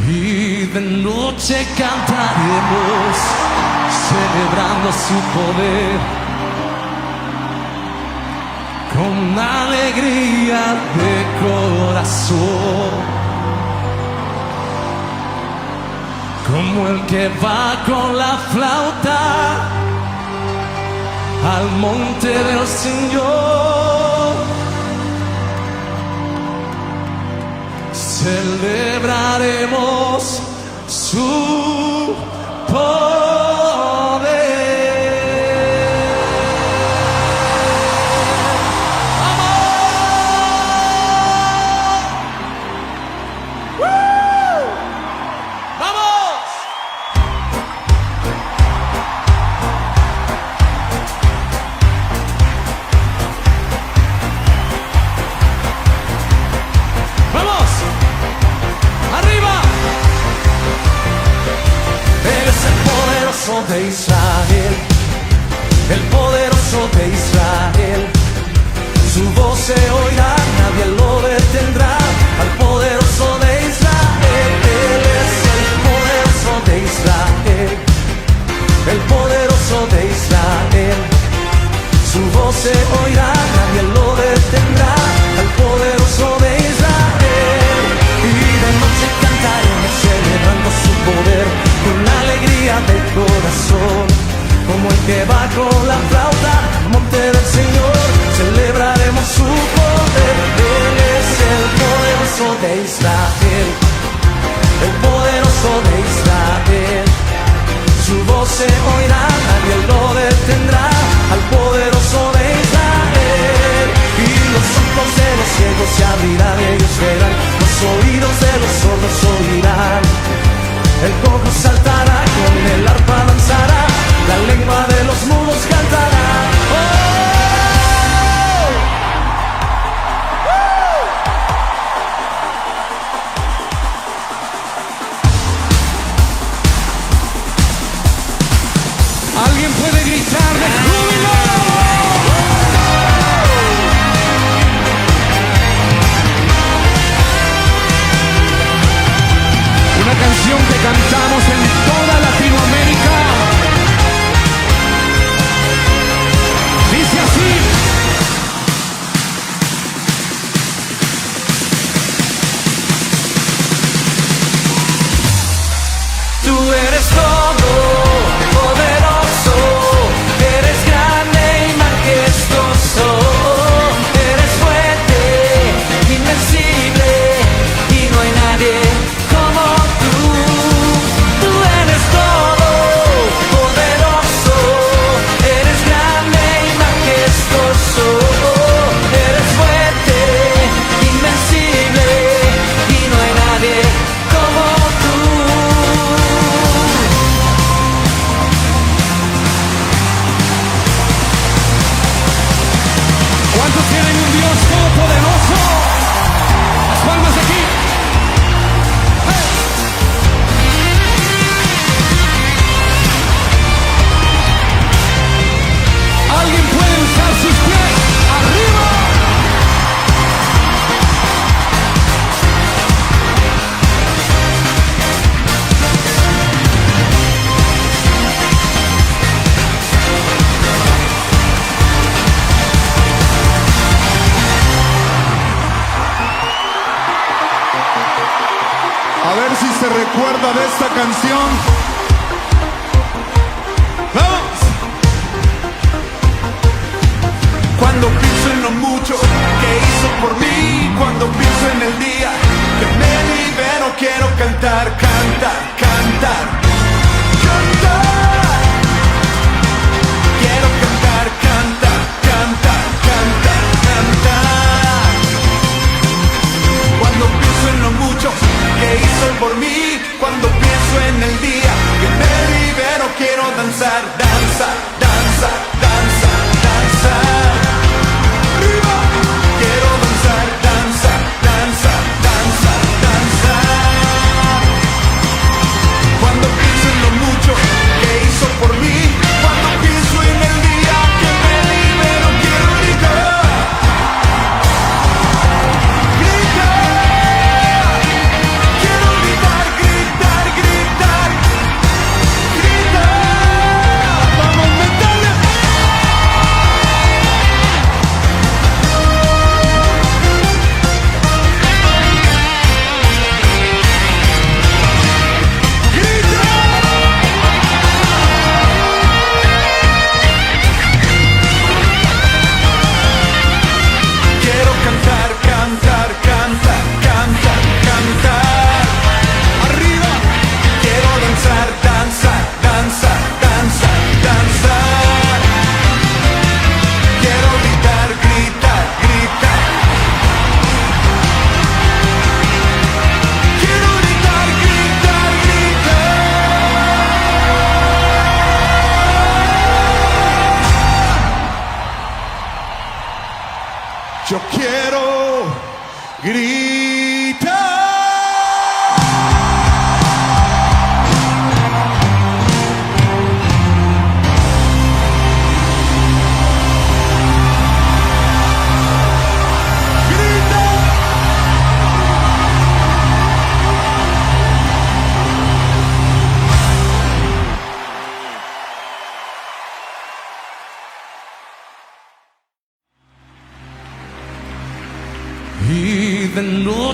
y de noche cantaremos, celebrando su poder, con alegría de corazón, como el que va con la flauta al monte del Señor. Celebraremos su poder. ¡Vamos! ¡Woo! ¡Vamos! ¡Vamos! ¡Arriba! Eres el poderoso de Israel, el poderoso de Israel. Su voz se oirá, nadie lo detendrá. Al poderoso de Israel, Él es el poderoso de Israel, el poderoso de Israel. Su voz se oirá, nadie lo detendrá. Al poderoso de Israel. Y de noche cantaremos celebrando su poder, con alegría del corazón, como el que va con la flauta al monte del Señor. Celebraremos su poder. Él es el poderoso de Israel, el poderoso de Israel. Su voz se oirá, nadie lo detendrá. Al poderoso de Israel. Y los ojos de los ciegos se abrirán, ellos verán, los oídos de los sordos oirán. El cojo saltará, con el arpa danzará, la lengua de los mudos cantará. ¡Oh! ¿Alguien puede gritar de júbilo? Una canción que cantamos en toda Latinoamérica. Dice así. Tú eres todo poderoso, eres grande y majestuoso, eres fuerte, invencible, y no hay nadie como tú. Tú eres todo poderoso, eres grande y majestuoso, eres fuerte, invencible, y no hay nadie como tú. ¿Cuántos tienen un Dios todopoderoso? Las palmas aquí. ¡Hey! ¿Alguien puede usar sus pies? ¡Arriba! A ver si se recuerda de esta canción. ¡Vamos! Cuando pienso en lo mucho que hizo por mí, cuando pienso en el día que me libero, quiero cantar, cantar, cantar, cantar. Quiero cantar, cantar, cantar, cantar, cantar. Cuando pienso en lo mucho que hizo por mí, cuando pienso en el día que me libero, quiero danzar, danzar, danzar, danzar, danzar. ¡Arriba! Quiero danzar, danzar, danzar, danzar, danzar. Cuando pienso en lo mucho que hizo por mí, cuando pienso en el día que me libero, quiero gritar. Gritar. Quiero gritar, gritar.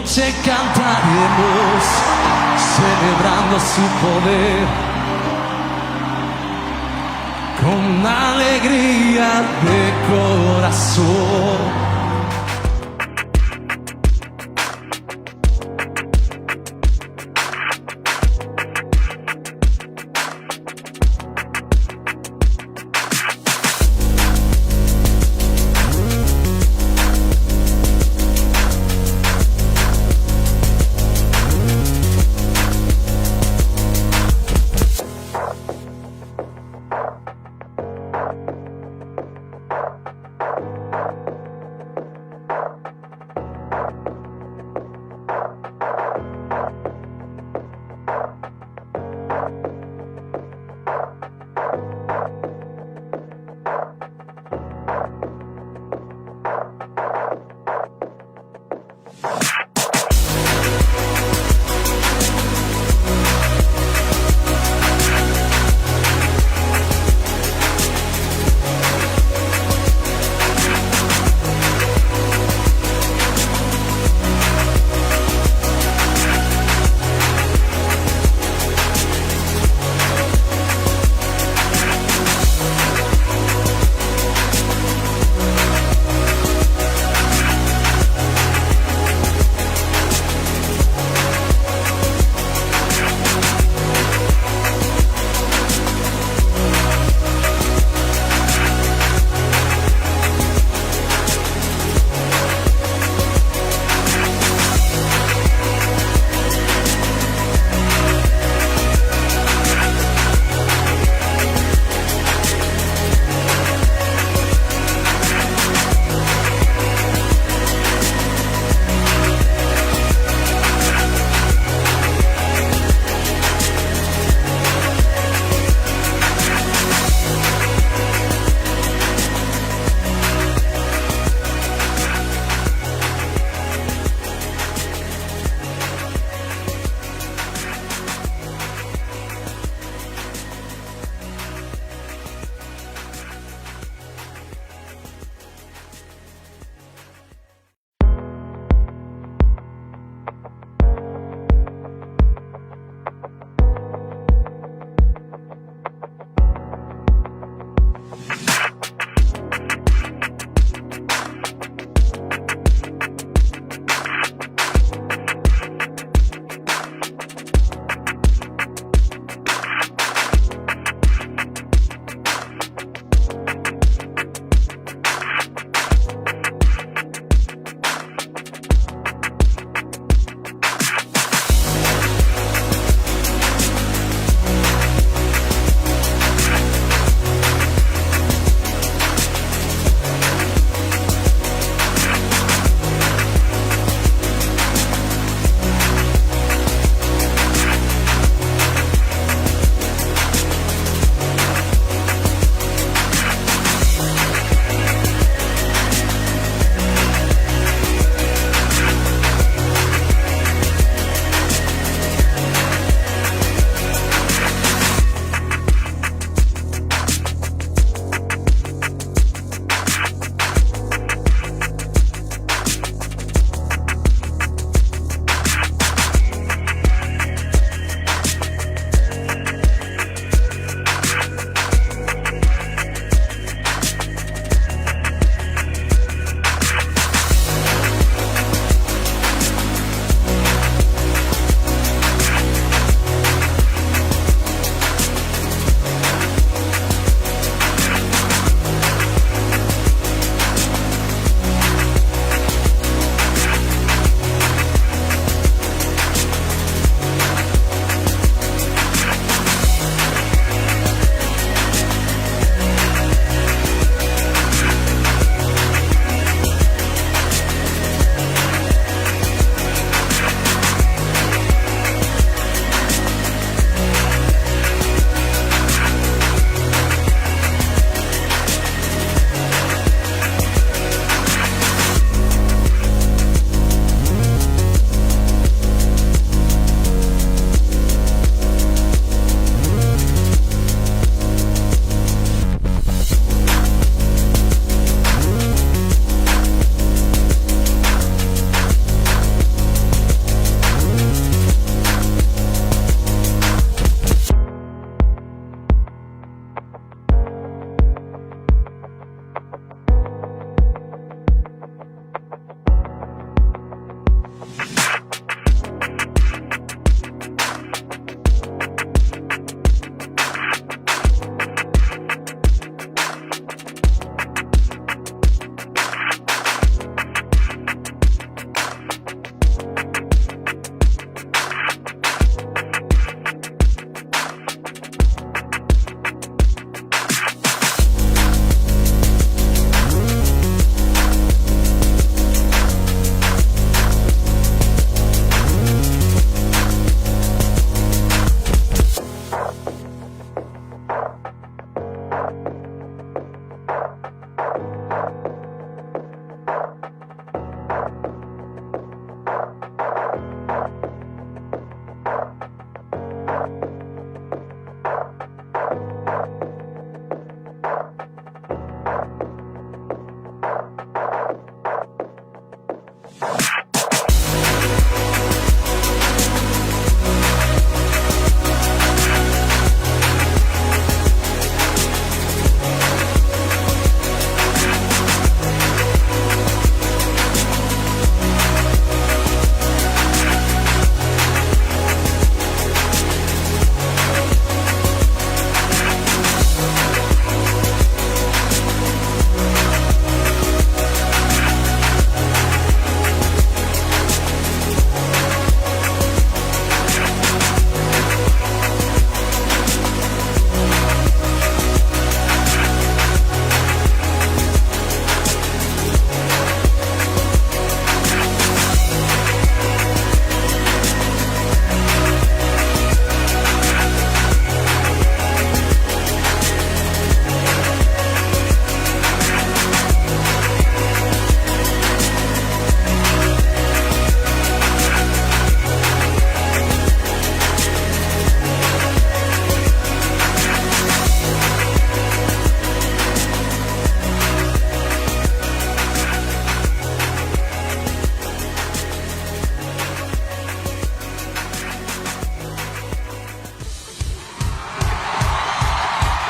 noche cantaremos, celebrando su poder, con alegría de corazón.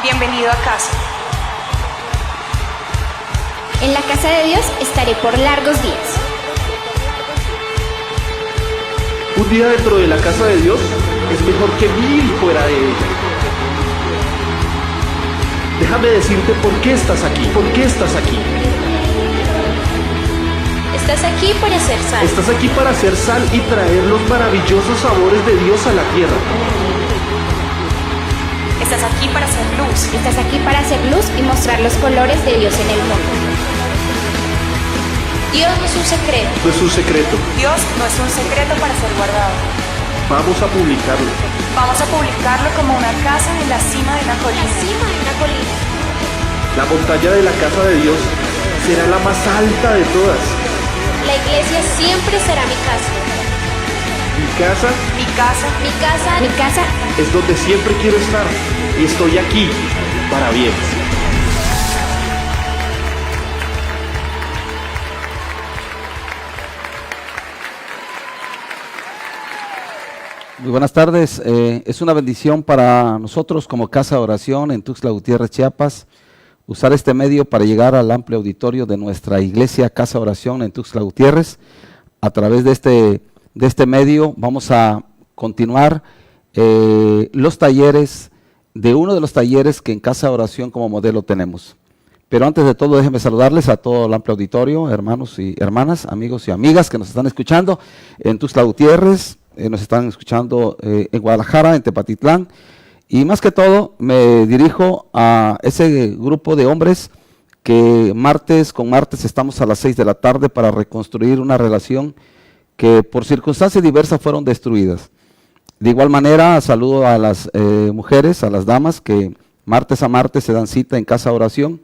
Bienvenido a casa. En la casa de Dios estaré por largos días. Un día dentro de la casa de Dios es mejor que 1000 fuera de ella. Déjame decirte por qué estás aquí, por qué estás aquí. Estás aquí para hacer sal. Estás aquí para hacer sal y traer los maravillosos sabores de Dios a la tierra. Estás aquí para hacer luz. Estás aquí para hacer luz y mostrar los colores de Dios en el mundo. Dios no es un secreto. No es un secreto. Dios no es un secreto para ser guardado. Vamos a publicarlo. Vamos a publicarlo como una casa en la cima de una colina. La montaña de la casa de Dios será la más alta de todas. La iglesia siempre será mi casa. Mi casa Mi casa Mi casa, mi casa. es donde siempre quiero estar y estoy aquí para bien. Muy buenas tardes. Es una bendición para nosotros como Casa de Oración en Tuxtla Gutiérrez, Chiapas, usar este medio para llegar al amplio auditorio de nuestra iglesia Casa de Oración en Tuxtla Gutiérrez. A través de este medio vamos a continuar los talleres, de uno de los talleres que en Casa de Oración como modelo tenemos. Pero antes de todo, déjenme saludarles a todo el amplio auditorio, hermanos y hermanas, amigos y amigas que nos están escuchando en Tuxtla Gutiérrez, nos están escuchando en Guadalajara, en Tepatitlán, y más que todo me dirijo a ese grupo de hombres que martes con martes estamos a las 6 de la tarde para reconstruir una relación que por circunstancias diversas fueron destruidas. De igual manera, saludo a las mujeres, a las damas que martes a martes se dan cita en Casa de Oración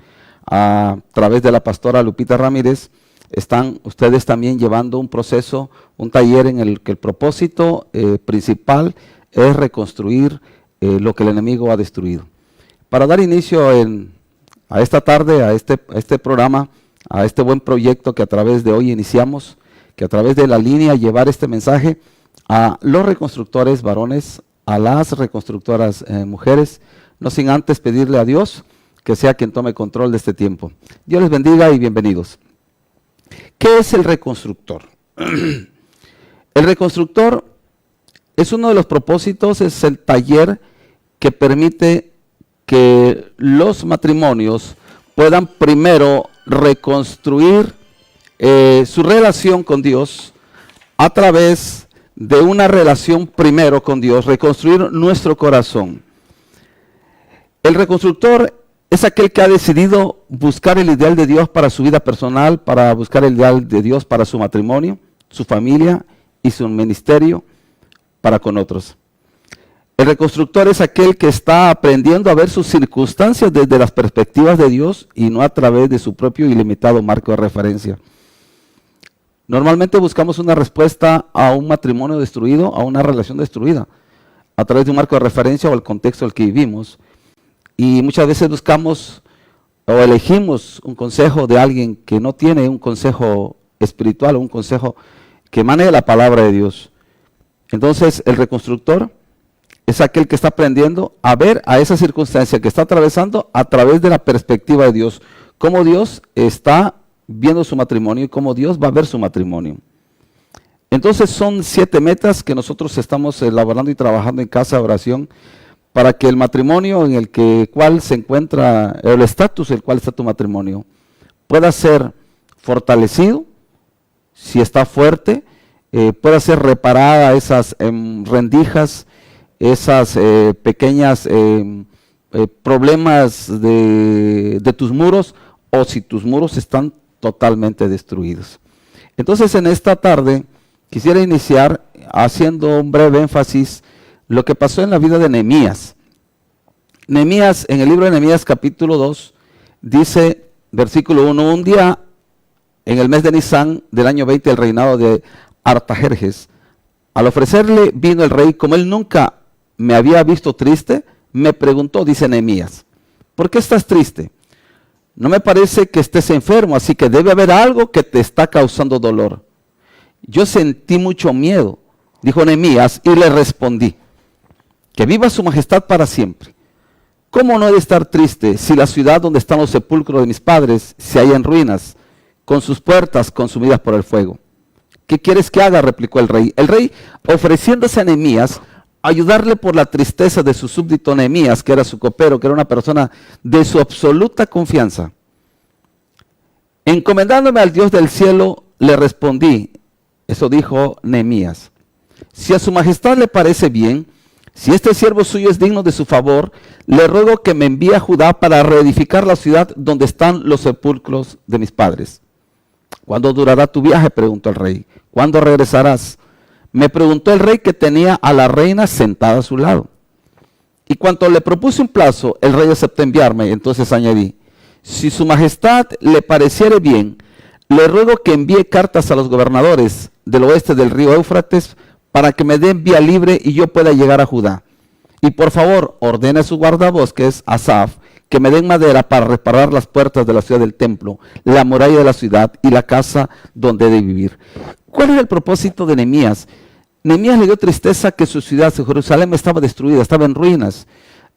a través de la pastora Lupita Ramírez. Están ustedes también llevando un proceso, un taller en el que el propósito principal es reconstruir lo que el enemigo ha destruido. Para dar inicio a esta tarde, a este programa, a este buen proyecto que a través de hoy iniciamos, que a través de la línea llevar este mensaje a los reconstructores varones, a las reconstructoras mujeres, no sin antes pedirle a Dios que sea quien tome control de este tiempo. Dios les bendiga y bienvenidos. ¿Qué es el reconstructor? El reconstructor es uno de los propósitos, es el taller que permite que los matrimonios puedan primero reconstruir su relación con Dios a través de una relación primero con Dios, reconstruir nuestro corazón. El reconstructor es aquel que ha decidido buscar el ideal de Dios para su vida personal, para buscar el ideal de Dios para su matrimonio, su familia y su ministerio para con otros. El reconstructor es aquel que está aprendiendo a ver sus circunstancias desde las perspectivas de Dios y no a través de su propio ilimitado marco de referencia. Normalmente buscamos una respuesta a un matrimonio destruido, a una relación destruida, a través de un marco de referencia o el contexto en el que vivimos. Y muchas veces buscamos o elegimos un consejo de alguien que no tiene un consejo espiritual o un consejo que emane de la palabra de Dios. Entonces el reconstructor es aquel que está aprendiendo a ver a esa circunstancia que está atravesando a través de la perspectiva de Dios. Cómo Dios está viendo su matrimonio y cómo Dios va a ver su matrimonio. Entonces son 7 metas que nosotros estamos elaborando y trabajando en Casa de Oración para que el matrimonio en el cual se encuentra, el estatus en el cual está tu matrimonio, pueda ser fortalecido, si está fuerte, pueda ser reparada esas rendijas, esas pequeñas problemas de tus muros, o si tus muros están totalmente destruidos. Entonces en esta tarde quisiera iniciar haciendo un breve énfasis lo que pasó en la vida de Nehemías. Nehemías, en el libro de Nehemías capítulo 2, dice, versículo 1, un día en el mes de Nisán del año 20 del reinado de Artajerjes, al ofrecerle vino el rey, como él nunca me había visto triste, me preguntó, dice Nehemías, ¿por qué estás triste? No me parece que estés enfermo, así que debe haber algo que te está causando dolor. Yo sentí mucho miedo, dijo Nehemías, y le respondí, que viva su majestad para siempre. ¿Cómo no he de estar triste si la ciudad donde están los sepulcros de mis padres se halla en ruinas, con sus puertas consumidas por el fuego? ¿Qué quieres que haga?, replicó el rey. El rey, ofreciéndose a Nehemías, ayudarle por la tristeza de su súbdito Nehemías, que era su copero, que era una persona de su absoluta confianza. Encomendándome al Dios del cielo, le respondí, eso dijo Nehemías, si a su majestad le parece bien, si este siervo suyo es digno de su favor, le ruego que me envíe a Judá para reedificar la ciudad donde están los sepulcros de mis padres. ¿Cuándo durará tu viaje?, preguntó el rey. ¿Cuándo regresarás? Me preguntó el rey, que tenía a la reina sentada a su lado. Y cuando le propuse un plazo, el rey aceptó enviarme. Entonces añadí, si su majestad le pareciere bien, le ruego que envíe cartas a los gobernadores del oeste del río Éufrates para que me den vía libre y yo pueda llegar a Judá. Y por favor, ordene a su guardabosques, Asaf, que me den madera para reparar las puertas de la ciudad del templo, la muralla de la ciudad y la casa donde he de vivir. ¿Cuál es el propósito de Nehemías? Nehemías le dio tristeza que su ciudad, Jerusalén, estaba destruida, estaba en ruinas,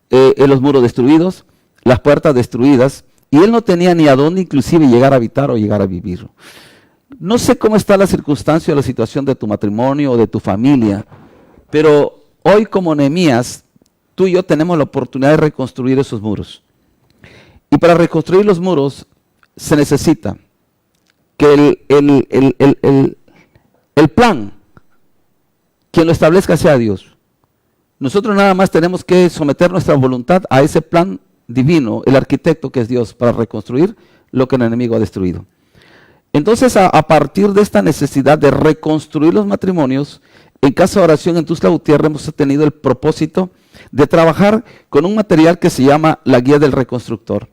los muros destruidos, las puertas destruidas, y él no tenía ni a dónde inclusive llegar a habitar o llegar a vivir. No sé cómo está la circunstancia o la situación de tu matrimonio o de tu familia, pero hoy, como Nehemías, tú y yo tenemos la oportunidad de reconstruir esos muros. Y para reconstruir los muros se necesita que el plan, quien lo establezca, sea Dios. Nosotros nada más tenemos que someter nuestra voluntad a ese plan divino, el arquitecto que es Dios, para reconstruir lo que el enemigo ha destruido. Entonces, a partir de esta necesidad de reconstruir los matrimonios, en Casa de Oración en Tuxtla Gutiérrez hemos tenido el propósito de trabajar con un material que se llama la Guía del Reconstructor.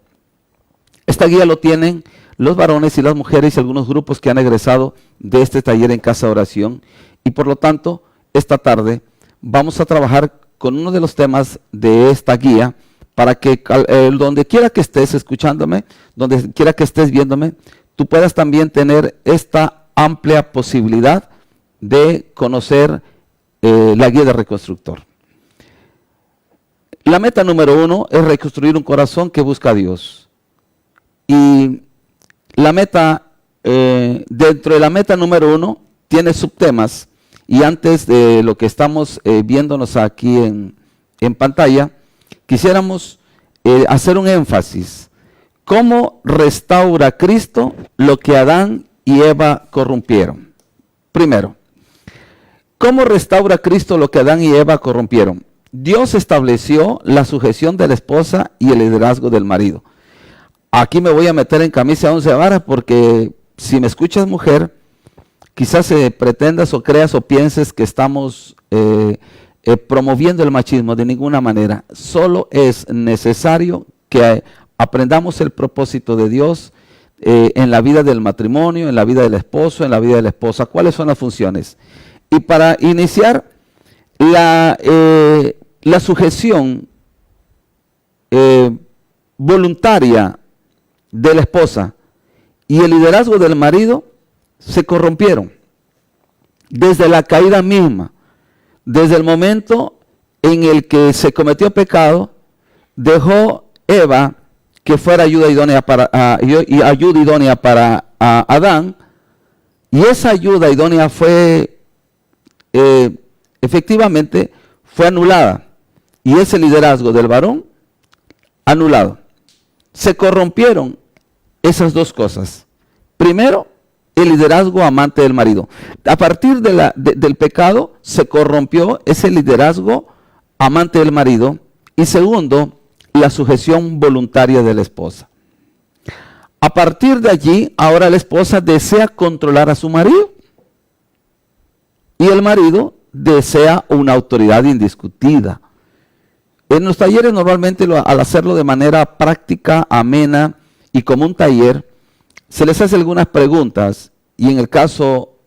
Esta guía lo tienen los varones y las mujeres y algunos grupos que han egresado de este taller en Casa de Oración, y por lo tanto, esta tarde vamos a trabajar con uno de los temas de esta guía para que donde quiera que estés escuchándome, donde quiera que estés viéndome, tú puedas también tener esta amplia posibilidad de conocer la guía del reconstructor. La meta número 1 es reconstruir un corazón que busca a Dios. Y la meta, dentro de la meta número 1, tiene subtemas. Y antes de lo que estamos viéndonos aquí en pantalla, quisiéramos hacer un énfasis. ¿Cómo restaura Cristo lo que Adán y Eva corrompieron? Primero, ¿cómo restaura Cristo lo que Adán y Eva corrompieron? Dios estableció la sujeción de la esposa y el liderazgo del marido. Aquí me voy a meter en camisa de 11 varas porque si me escuchas, mujer, quizás pretendas o creas o pienses que estamos promoviendo el machismo. De ninguna manera. Solo es necesario que aprendamos el propósito de Dios en la vida del matrimonio, en la vida del esposo, en la vida de la esposa. ¿Cuáles son las funciones? Y para iniciar, la sujeción voluntaria de la esposa y el liderazgo del marido se corrompieron desde la caída misma, desde el momento en el que se cometió pecado. Dejó Eva que fuera ayuda idónea para Adán, y esa ayuda idónea fue efectivamente fue anulada, y ese liderazgo del varón anulado. Se corrompieron esas dos cosas. Primero, el liderazgo amante del marido. A partir del pecado se corrompió ese liderazgo amante del marido. Y segundo, la sujeción voluntaria de la esposa. A partir de allí, ahora la esposa desea controlar a su marido. Y el marido desea una autoridad indiscutida. En los talleres normalmente al hacerlo de manera práctica, amena y como un taller, se les hace algunas preguntas, y en el caso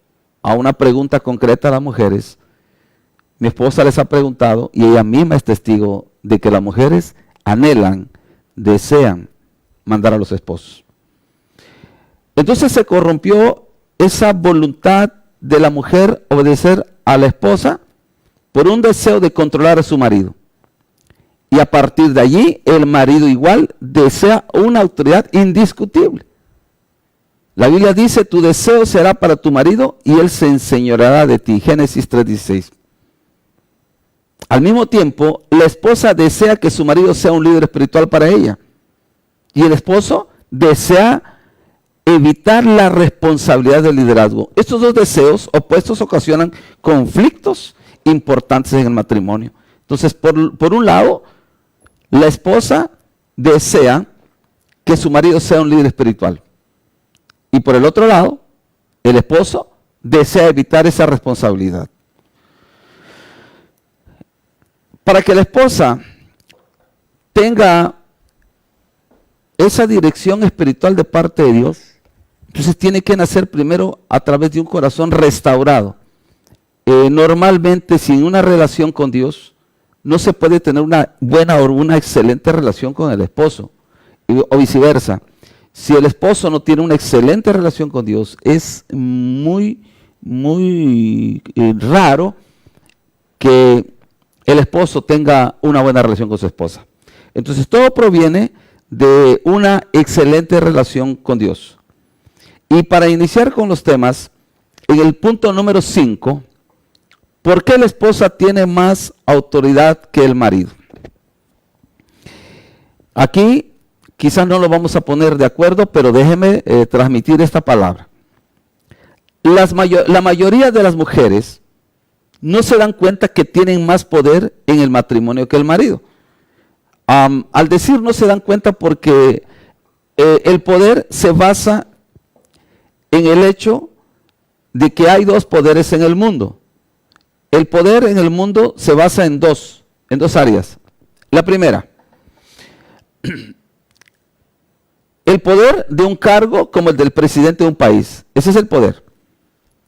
a una pregunta concreta a las mujeres, mi esposa les ha preguntado, y ella misma es testigo de que las mujeres anhelan, desean mandar a los esposos. Entonces se corrompió esa voluntad de la mujer obedecer a la esposa por un deseo de controlar a su marido. Y a partir de allí, el marido igual desea una autoridad indiscutible. La Biblia dice, tu deseo será para tu marido y él se enseñoreará de ti. Génesis 3:16. Al mismo tiempo, la esposa desea que su marido sea un líder espiritual para ella. Y el esposo desea evitar la responsabilidad del liderazgo. Estos dos deseos opuestos ocasionan conflictos importantes en el matrimonio. Entonces, por un lado, la esposa desea que su marido sea un líder espiritual. Y por el otro lado, el esposo desea evitar esa responsabilidad. Para que la esposa tenga esa dirección espiritual de parte de Dios, entonces tiene que nacer primero a través de un corazón restaurado. Normalmente, sin una relación con Dios, no se puede tener una buena o una excelente relación con el esposo, o viceversa. Si el esposo no tiene una excelente relación con Dios, es muy raro que el esposo tenga una buena relación con su esposa. Entonces todo proviene de una excelente relación con Dios. Y para iniciar con los temas, en el punto número 5, ¿por qué la esposa tiene más autoridad que el marido? Aquí quizás no lo vamos a poner de acuerdo, pero déjeme transmitir esta palabra. La mayoría de las mujeres no se dan cuenta que tienen más poder en el matrimonio que el marido. Al decir no se dan cuenta porque el poder se basa en el hecho de que hay dos poderes en el mundo. El poder en el mundo se basa en dos áreas. La primera, el poder de un cargo como el del presidente de un país. Ese es el poder.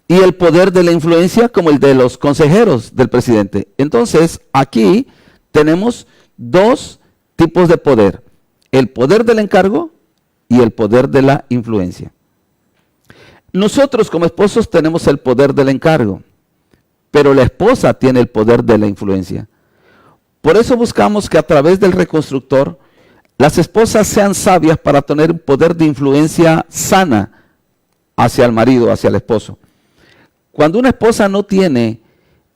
Y el poder de la influencia como el de los consejeros del presidente. Entonces, aquí tenemos dos tipos de poder. El poder del encargo y el poder de la influencia. Nosotros como esposos tenemos el poder del encargo, pero la esposa tiene el poder de la influencia. Por eso buscamos que a través del reconstructor, las esposas sean sabias para tener un poder de influencia sana hacia el marido, hacia el esposo. Cuando una esposa no tiene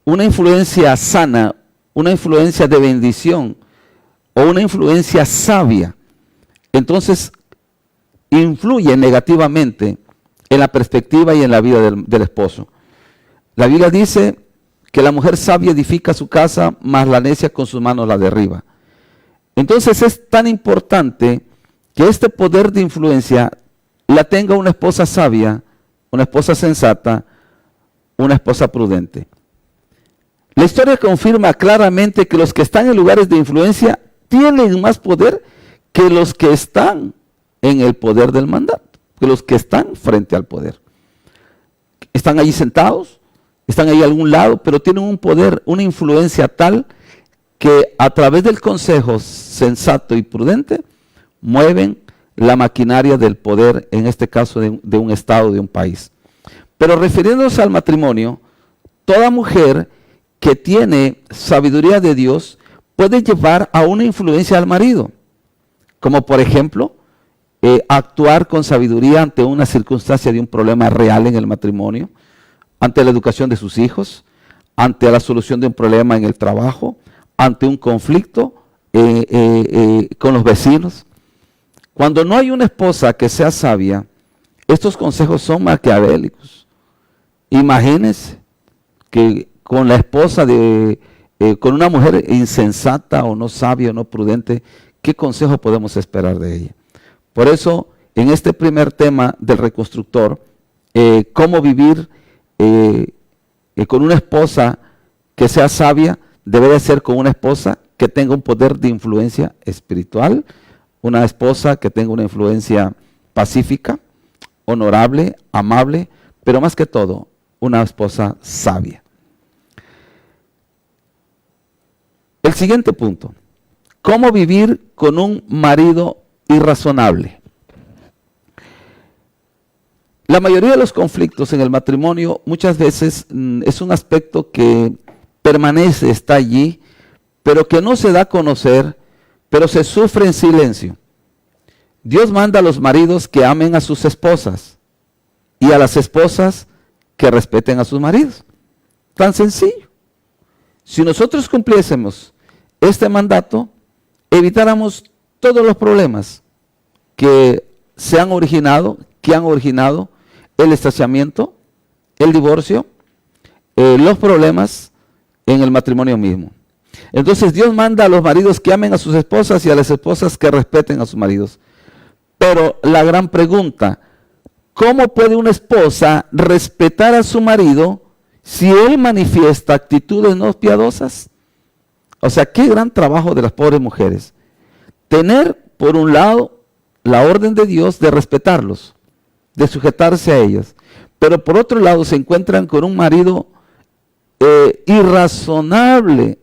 una influencia sana, una influencia de bendición o una influencia sabia, entonces influye negativamente en la perspectiva y en la vida del esposo. La Biblia dice que la mujer sabia edifica su casa, mas la necia con sus manos la derriba. Entonces es tan importante que este poder de influencia la tenga una esposa sabia, una esposa sensata, una esposa prudente. La historia confirma claramente que los que están en lugares de influencia tienen más poder que los que están en el poder del mandato, que los que están frente al poder. Están allí sentados, están ahí a algún lado, pero tienen un poder, una influencia tal que a través del consejo sensato y prudente mueven la maquinaria del poder, en este caso de un estado, de un país. Pero refiriéndonos al matrimonio, toda mujer que tiene sabiduría de Dios puede llevar a una influencia al marido, como por ejemplo, actuar con sabiduría ante una circunstancia de un problema real en el matrimonio, ante la educación de sus hijos, ante la solución de un problema en el trabajo, ante un conflicto con los vecinos. Cuando no hay una esposa que sea sabia, estos consejos son maquiavélicos. Imagínense que con la esposa con una mujer insensata o no sabia o no prudente, ¿qué consejo podemos esperar de ella? Por eso, en este primer tema del reconstructor, cómo vivir con una esposa que sea sabia, debe de ser con una esposa que tenga un poder de influencia espiritual, una esposa que tenga una influencia pacífica, honorable, amable, pero más que todo, una esposa sabia. El siguiente punto, ¿cómo vivir con un marido irrazonable? La mayoría de los conflictos en el matrimonio muchas veces es un aspecto que permanece, está allí, pero que no se da a conocer, pero se sufre en silencio. Dios manda a los maridos que amen a sus esposas y a las esposas que respeten a sus maridos. Tan sencillo. Si nosotros cumpliésemos este mandato, evitáramos todos los problemas que han originado el distanciamiento, el divorcio, los problemas en el matrimonio mismo. Entonces Dios manda a los maridos que amen a sus esposas y a las esposas que respeten a sus maridos. Pero la gran pregunta, ¿cómo puede una esposa respetar a su marido si él manifiesta actitudes no piadosas? O sea, qué gran trabajo de las pobres mujeres. Tener, por un lado, la orden de Dios de respetarlos, de sujetarse a ellos. Pero por otro lado se encuentran con un marido irracional,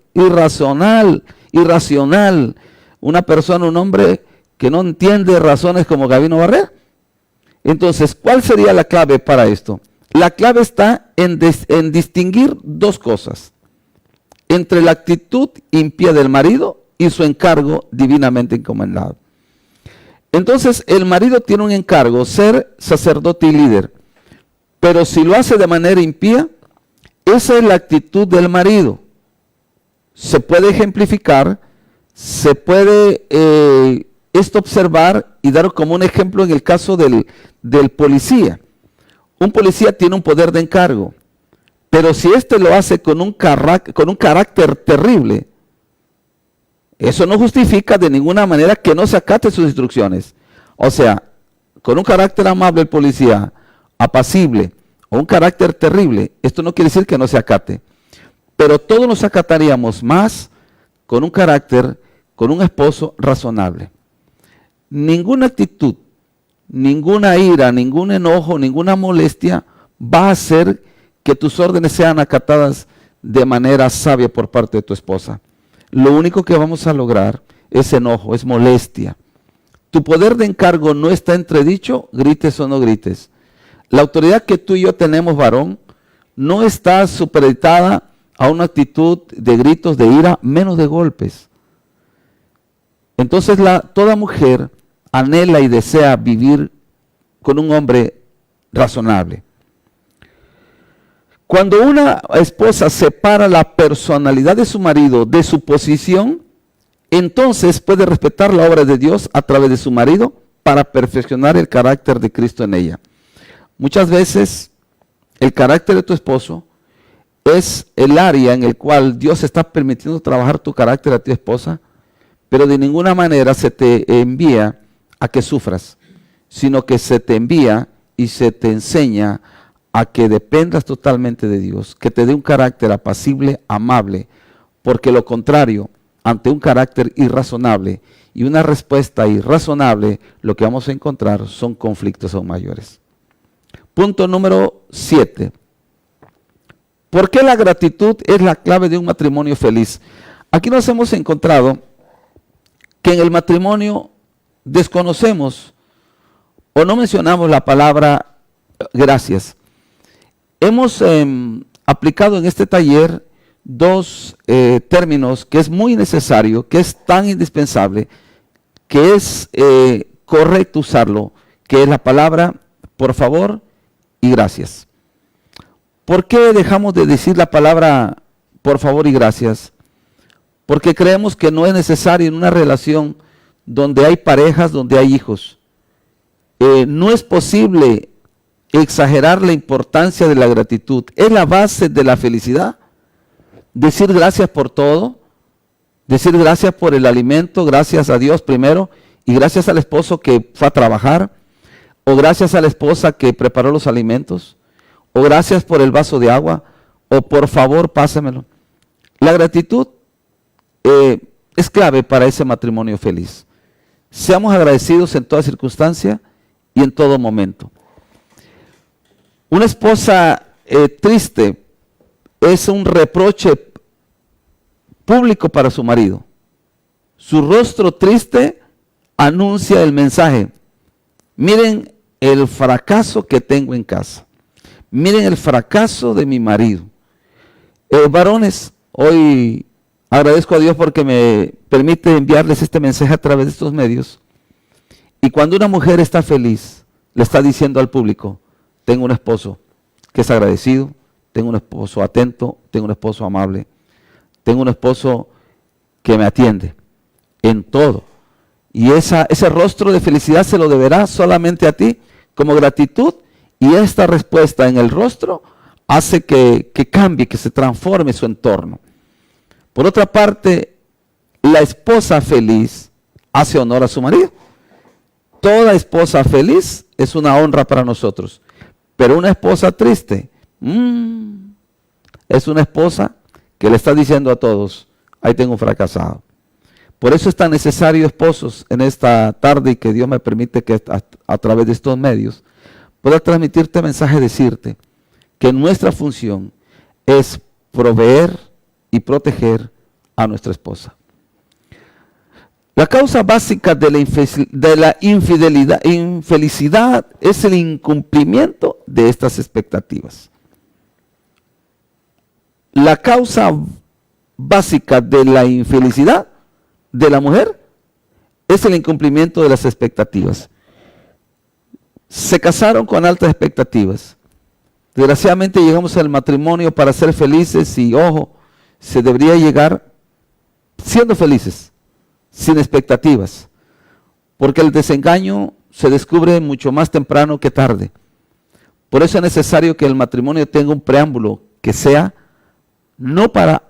una persona, un hombre que no entiende razones como Gabino Barrera. Entonces, ¿cuál sería la clave para esto? La clave está en distinguir dos cosas: entre la actitud impía del marido y su encargo divinamente encomendado. Entonces, el marido tiene un encargo, ser sacerdote y líder, pero si lo hace de manera impía, esa es la actitud del marido. Se puede ejemplificar, se puede esto observar y dar como un ejemplo en el caso del policía. Un policía tiene un poder de encargo, pero si éste lo hace con un carácter terrible, eso no justifica de ninguna manera que no se acate sus instrucciones. O sea, con un carácter amable el policía, apacible, o un carácter terrible, esto no quiere decir que no se acate. Pero todos nos acataríamos más con un carácter, con un esposo razonable. Ninguna actitud, ninguna ira, ningún enojo, ninguna molestia va a hacer que tus órdenes sean acatadas de manera sabia por parte de tu esposa. Lo único que vamos a lograr es enojo, es molestia. Tu poder de encargo no está entredicho, grites o no grites. La autoridad que tú y yo tenemos, varón, no está supeditada a una actitud de gritos, de ira, menos de golpes. Entonces toda mujer anhela y desea vivir con un hombre razonable. Cuando una esposa separa la personalidad de su marido de su posición, entonces puede respetar la obra de Dios a través de su marido para perfeccionar el carácter de Cristo en ella. Muchas veces el carácter de tu esposo es el área en el cual Dios está permitiendo trabajar tu carácter a tu esposa, pero de ninguna manera se te envía a que sufras, sino que se te envía y se te enseña a que dependas totalmente de Dios, que te dé un carácter apacible, amable, porque lo contrario, ante un carácter irrazonable y una respuesta irrazonable, lo que vamos a encontrar son conflictos aún mayores. Punto número 7. ¿Por qué la gratitud es la clave de un matrimonio feliz? Aquí nos hemos encontrado que en el matrimonio desconocemos o no mencionamos la palabra gracias. Hemos aplicado en este taller dos términos que es muy necesario, que es tan indispensable, que es correcto usarlo, que es la palabra por favor y gracias. ¿Por qué dejamos de decir la palabra por favor y gracias? Porque creemos que no es necesario en una relación donde hay parejas, donde hay hijos. No es posible exagerar la importancia de la gratitud. Es la base de la felicidad. Decir gracias por todo, decir gracias por el alimento, gracias a Dios primero, y gracias al esposo que fue a trabajar, o gracias a la esposa que preparó los alimentos, o gracias por el vaso de agua, o por favor pásamelo. La gratitud es clave para ese matrimonio feliz. Seamos agradecidos en toda circunstancia y en todo momento. Una esposa triste es un reproche público para su marido. Su rostro triste anuncia el mensaje: miren el fracaso que tengo en casa. Miren el fracaso de mi marido. Varones, hoy Agradezco a Dios porque me permite enviarles este mensaje a través de estos medios. Y cuando una mujer está feliz, le está diciendo al público, tengo un esposo que es agradecido, tengo un esposo atento, tengo un esposo amable, tengo un esposo que me atiende en todo. Y ese rostro de felicidad se lo deberá solamente a ti como gratitud, y esta respuesta en el rostro hace que cambie, que se transforme su entorno. Por otra parte, la esposa feliz hace honor a su marido. Toda esposa feliz es una honra para nosotros, pero una esposa triste es una esposa que le está diciendo a todos, ahí tengo un fracasado. Por eso es tan necesario, esposos, en esta tarde, y que Dios me permite que a través de estos medios pueda transmitirte mensaje, decirte que nuestra función es proveer y proteger a nuestra esposa. La causa básica de la infelicidad es el incumplimiento de estas expectativas. La causa básica de la infelicidad de la mujer es el incumplimiento de las expectativas. Se casaron con altas expectativas. Desgraciadamente llegamos al matrimonio para ser felices y, ojo, se debería llegar siendo felices, sin expectativas, porque el desengaño se descubre mucho más temprano que tarde. Por eso es necesario que el matrimonio tenga un preámbulo que sea no para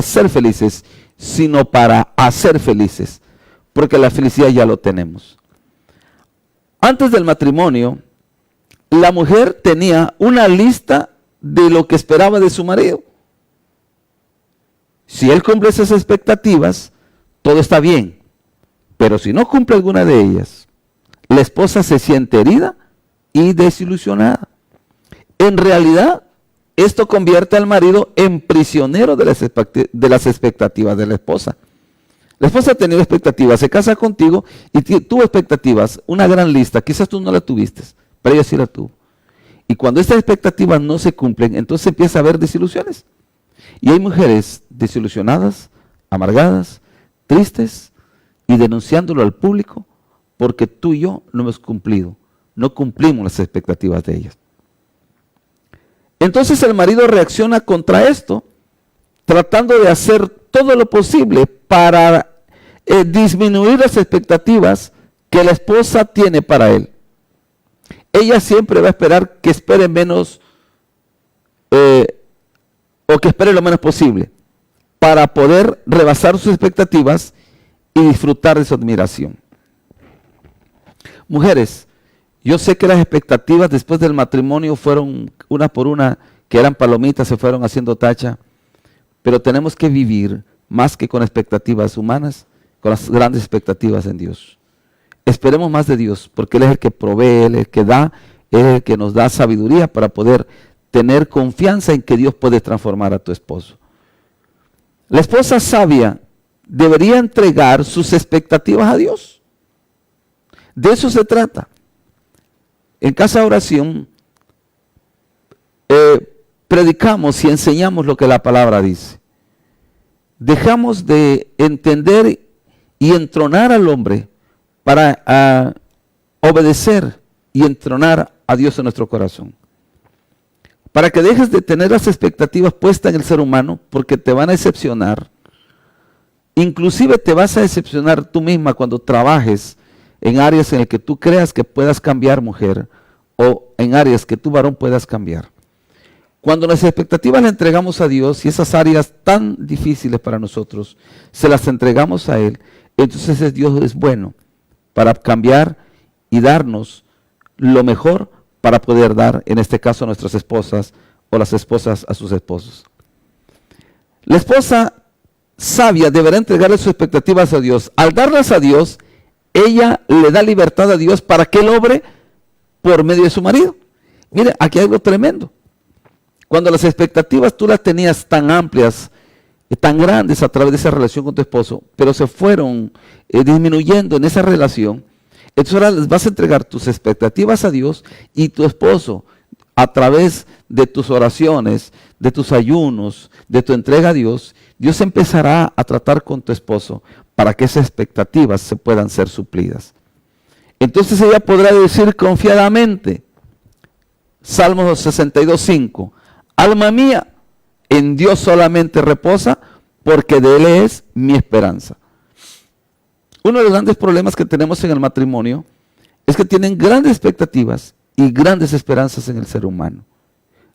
ser felices, sino para hacer felices, porque la felicidad ya lo tenemos. Antes del matrimonio, la mujer tenía una lista de lo que esperaba de su marido. Si él cumple esas expectativas, todo está bien. Pero si no cumple alguna de ellas, la esposa se siente herida y desilusionada. En realidad, esto convierte al marido en prisionero de las expectativas de la esposa. La esposa ha tenido expectativas, se casa contigo y tuvo expectativas, una gran lista. Quizás tú no la tuviste, pero ella sí la tuvo. Y cuando estas expectativas no se cumplen, entonces empieza a haber desilusiones. Y hay mujeres desilusionadas, amargadas, tristes y denunciándolo al público porque tú y yo no hemos cumplido, no cumplimos las expectativas de ellas. Entonces el marido reacciona contra esto, tratando de hacer todo lo posible para disminuir las expectativas que la esposa tiene para él. Ella siempre va a esperar que espere menos o que espere lo menos posible para poder rebasar sus expectativas y disfrutar de su admiración. Mujeres, yo sé que las expectativas después del matrimonio fueron una por una, que eran palomitas, se fueron haciendo tacha, pero tenemos que vivir más que con expectativas humanas, con las grandes expectativas en Dios. Esperemos más de Dios, porque Él es el que provee, Él es el que da, Él es el que nos da sabiduría para poder tener confianza en que Dios puede transformar a tu esposo. La esposa sabia debería entregar sus expectativas a Dios. De eso se trata. En Casa de Oración predicamos y enseñamos lo que la palabra dice. Dejamos de entender y entronar al hombre para obedecer y entronar a Dios en nuestro corazón. Para que dejes de tener las expectativas puestas en el ser humano, porque te van a decepcionar. Inclusive te vas a decepcionar tú misma cuando trabajes en áreas en las que tú creas que puedas cambiar, mujer, o en áreas que tú, varón, puedas cambiar. Cuando las expectativas las entregamos a Dios y esas áreas tan difíciles para nosotros, se las entregamos a Él, entonces Dios es bueno para cambiar y darnos lo mejor para poder dar, en este caso, a nuestras esposas o las esposas a sus esposos. La esposa sabia deberá entregarle sus expectativas a Dios. Al darlas a Dios, ella le da libertad a Dios para que Él obre por medio de su marido. Mire, aquí hay algo tremendo. Cuando las expectativas tú las tenías tan amplias, tan grandes a través de esa relación con tu esposo, pero se fueron disminuyendo en esa relación, entonces ahora les vas a entregar tus expectativas a Dios y tu esposo, a través de tus oraciones, de tus ayunos, de tu entrega a Dios, Dios empezará a tratar con tu esposo para que esas expectativas se puedan ser suplidas. Entonces ella podrá decir confiadamente, Salmos 62:5, alma mía, en Dios solamente reposa, porque de Él es mi esperanza. Uno de los grandes problemas que tenemos en el matrimonio es que tienen grandes expectativas y grandes esperanzas en el ser humano.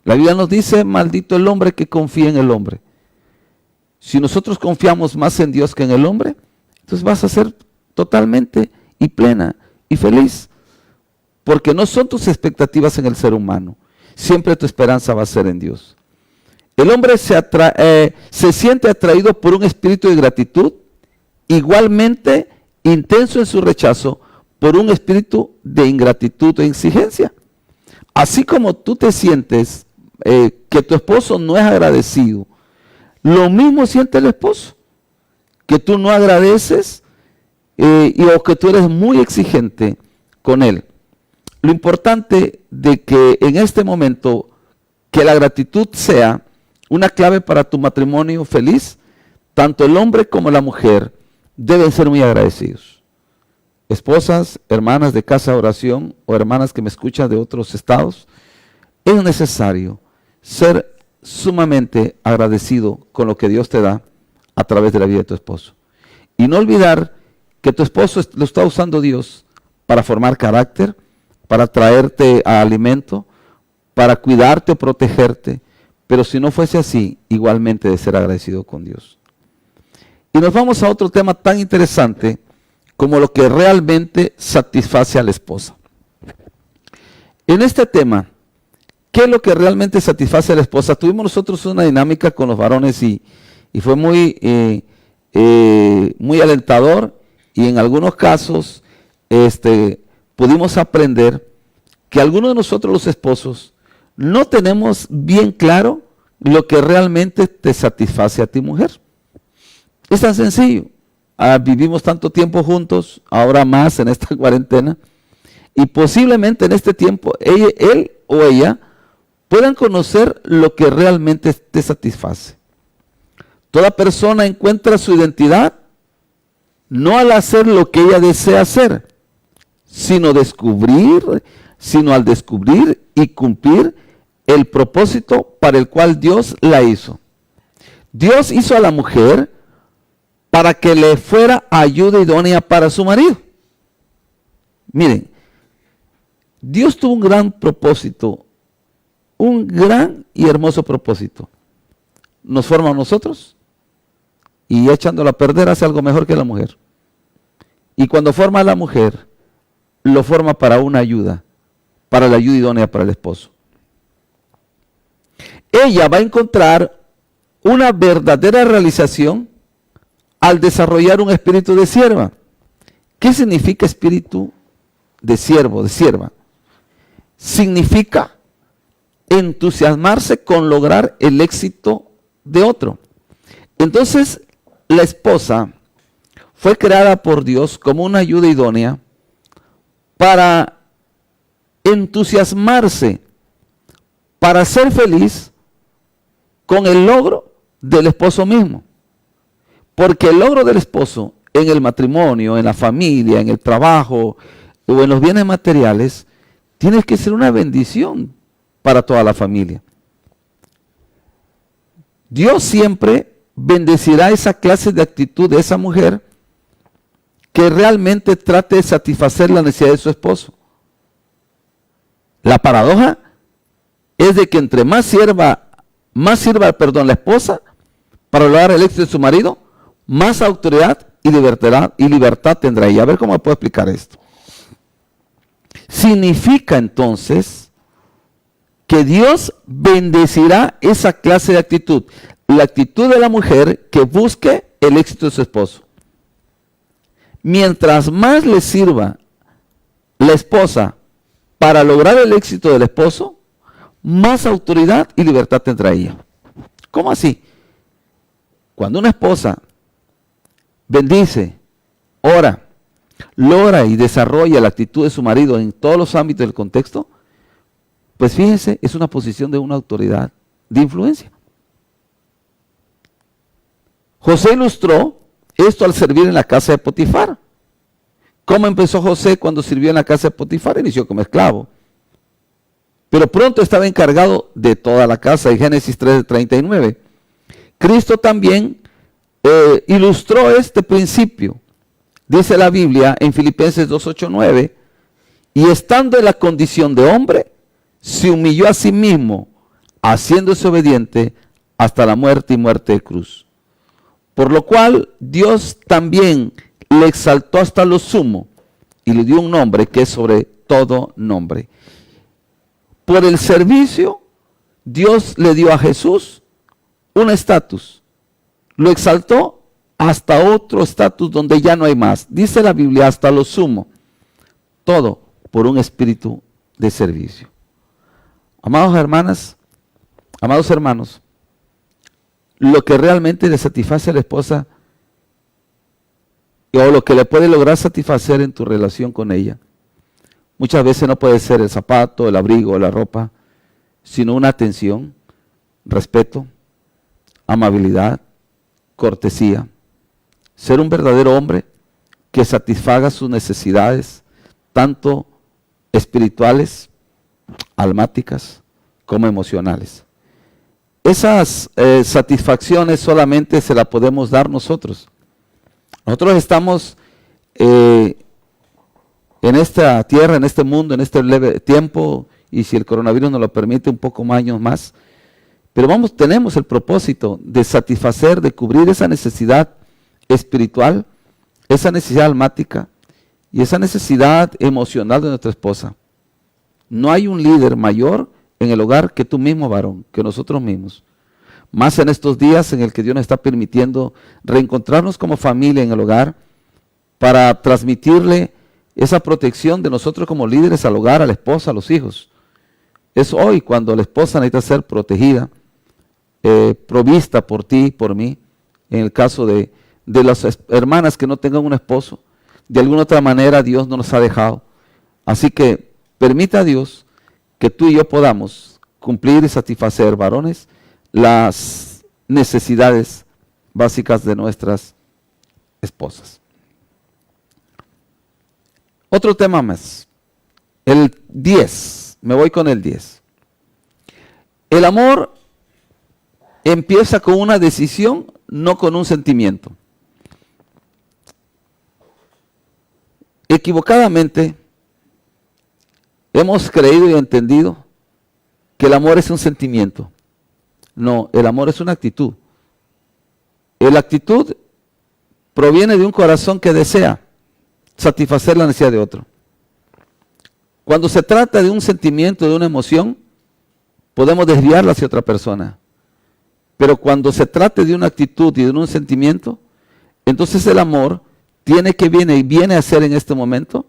La Biblia nos dice, maldito el hombre que confía en el hombre. Si nosotros confiamos más en Dios que en el hombre, entonces vas a ser totalmente y plena y feliz. Porque no son tus expectativas en el ser humano. Siempre tu esperanza va a ser en Dios. El hombre se siente atraído por un espíritu de gratitud, igualmente intenso en su rechazo por un espíritu de ingratitud e exigencia. Así como tú te sientes que tu esposo no es agradecido, lo mismo siente el esposo, que tú no agradeces o que tú eres muy exigente con él. Lo importante de que en este momento, que la gratitud sea una clave para tu matrimonio feliz, tanto el hombre como la mujer deben ser muy agradecidos. Esposas, hermanas de casa de oración o hermanas que me escuchan de otros estados, es necesario ser sumamente agradecido con lo que Dios te da a través de la vida de tu esposo. Y no olvidar que tu esposo lo está usando Dios para formar carácter, para traerte a alimento, para cuidarte, protegerte. Pero si no fuese así, igualmente de ser agradecido con Dios. Y nos vamos a otro tema tan interesante como lo que realmente satisface a la esposa. En este tema, ¿qué es lo que realmente satisface a la esposa? Tuvimos nosotros una dinámica con los varones y fue muy alentador, y en algunos casos pudimos aprender que algunos de nosotros los esposos no tenemos bien claro lo que realmente te satisface a ti, mujer. Es tan sencillo. Vivimos tanto tiempo juntos, ahora más en esta cuarentena, y posiblemente en este tiempo él o ella puedan conocer lo que realmente te satisface. Toda persona encuentra su identidad no al hacer lo que ella desea hacer, sino al descubrir y cumplir el propósito para el cual Dios la hizo. Dios hizo a la mujer para que le fuera ayuda idónea para su marido. Miren, Dios tuvo un gran propósito, un gran y hermoso propósito. Nos forma a nosotros y echándola a perder hace algo mejor que la mujer. Y cuando forma a la mujer, lo forma para una ayuda, para la ayuda idónea para el esposo. Ella va a encontrar una verdadera realización al desarrollar un espíritu de sierva. ¿Qué significa espíritu de siervo, de sierva? Significa entusiasmarse con lograr el éxito de otro. Entonces, la esposa fue creada por Dios como una ayuda idónea para entusiasmarse, para ser feliz con el logro del esposo mismo. Porque el logro del esposo en el matrimonio, en la familia, en el trabajo o en los bienes materiales, tiene que ser una bendición para toda la familia. Dios siempre bendecirá esa clase de actitud de esa mujer que realmente trate de satisfacer la necesidad de su esposo. La paradoja es de que entre más sirva la esposa para lograr el éxito de su marido, más autoridad y libertad tendrá ella. A ver cómo puedo explicar esto. Significa entonces que Dios bendecirá esa clase de actitud, la actitud de la mujer que busque el éxito de su esposo. Mientras más le sirva la esposa para lograr el éxito del esposo, más autoridad y libertad tendrá ella. ¿Cómo así? Cuando una esposa bendice, ora, logra y desarrolla la actitud de su marido en todos los ámbitos del contexto, Pues fíjense, es una posición de una autoridad de influencia. José ilustró esto al servir en la casa de Potifar. ¿Cómo empezó José cuando sirvió en la casa de Potifar? Inició como esclavo. Pero pronto estaba encargado de toda la casa, en Génesis 3:39. Cristo también ilustró este principio. Dice la Biblia en Filipenses 2:8-9, y estando en la condición de hombre, se humilló a sí mismo, haciéndose obediente hasta la muerte y muerte de cruz. Por lo cual Dios también le exaltó hasta lo sumo y le dio un nombre que es sobre todo nombre. Por el servicio, Dios le dio a Jesús un estatus. Lo exaltó hasta otro estatus donde ya no hay más. Dice la Biblia, hasta lo sumo. Todo por un espíritu de servicio. Amados hermanas, amados hermanos, lo que realmente le satisface a la esposa o lo que le puede lograr satisfacer en tu relación con ella, muchas veces no puede ser el zapato, el abrigo, la ropa, sino una atención, respeto, amabilidad, cortesía. Ser un verdadero hombre que satisfaga sus necesidades, tanto espirituales, almáticas, como emocionales. Esas satisfacciones solamente se las podemos dar nosotros. Nosotros estamos en esta tierra, en este mundo, en este leve tiempo, y si el coronavirus nos lo permite, un poco más años más. Pero tenemos el propósito de satisfacer, de cubrir esa necesidad espiritual, esa necesidad almática y esa necesidad emocional de nuestra esposa. No hay un líder mayor en el hogar que tú mismo, varón, que nosotros mismos. Más en estos días en el que Dios nos está permitiendo reencontrarnos como familia en el hogar para transmitirle esa protección de nosotros como líderes al hogar, a la esposa, a los hijos. Es hoy cuando la esposa necesita ser protegida, provista por ti, por mí. En el caso de las hermanas que no tengan un esposo, de alguna otra manera Dios no nos ha dejado. Así que permita a Dios que tú y yo podamos cumplir y satisfacer, varones, las necesidades básicas de nuestras esposas. Otro tema más, el 10, me voy con el 10. El amor empieza con una decisión, no con un sentimiento. Equivocadamente hemos creído y entendido que el amor es un sentimiento. No, el amor es una actitud. La actitud proviene de un corazón que desea satisfacer la necesidad de otro. Cuando se trata de un sentimiento, de una emoción, podemos desviarla hacia otra persona. Pero cuando se trata de una actitud y de un sentimiento, entonces el amor viene a ser en este momento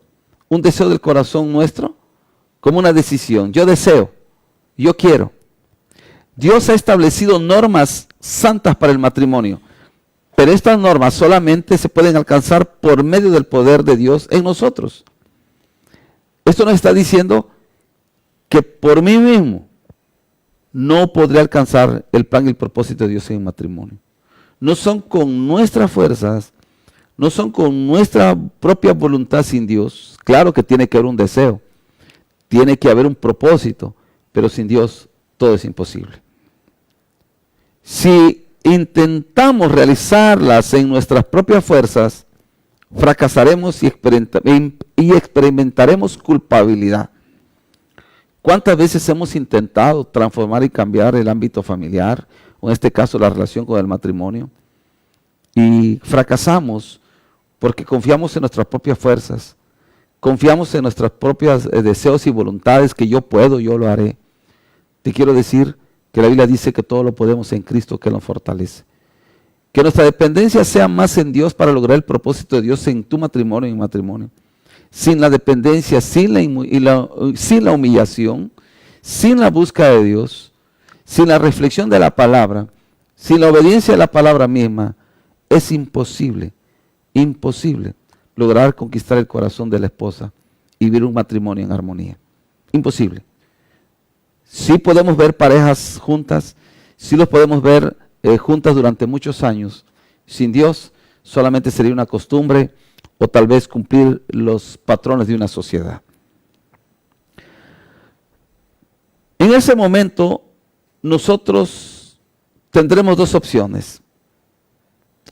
un deseo del corazón nuestro, como una decisión. Yo deseo, yo quiero. Dios ha establecido normas santas para el matrimonio, pero estas normas solamente se pueden alcanzar por medio del poder de Dios en nosotros. Esto nos está diciendo que por mí mismo no podré alcanzar el plan y el propósito de Dios en el matrimonio. No son con nuestras fuerzas, no son con nuestra propia voluntad sin Dios. Claro que tiene que haber un deseo, tiene que haber un propósito, pero sin Dios todo es imposible. Si intentamos realizarlas en nuestras propias fuerzas, fracasaremos y experimentaremos culpabilidad. ¿Cuántas veces hemos intentado transformar y cambiar el ámbito familiar, o en este caso la relación con el matrimonio? Y fracasamos porque confiamos en nuestras propias fuerzas, confiamos en nuestros propios deseos y voluntades, que yo puedo, yo lo haré. Te quiero decir que la Biblia dice que todo lo podemos en Cristo que nos fortalece. Que nuestra dependencia sea más en Dios para lograr el propósito de Dios en tu matrimonio y en mi matrimonio. Sin la dependencia, sin la humillación, sin la búsqueda de Dios, sin la reflexión de la palabra, sin la obediencia a la palabra misma, es imposible lograr conquistar el corazón de la esposa y vivir un matrimonio en armonía. Imposible. Sí podemos ver parejas juntas, sí los podemos ver juntas durante muchos años. Sin Dios solamente sería una costumbre o tal vez cumplir los patrones de una sociedad. En ese momento nosotros tendremos dos opciones: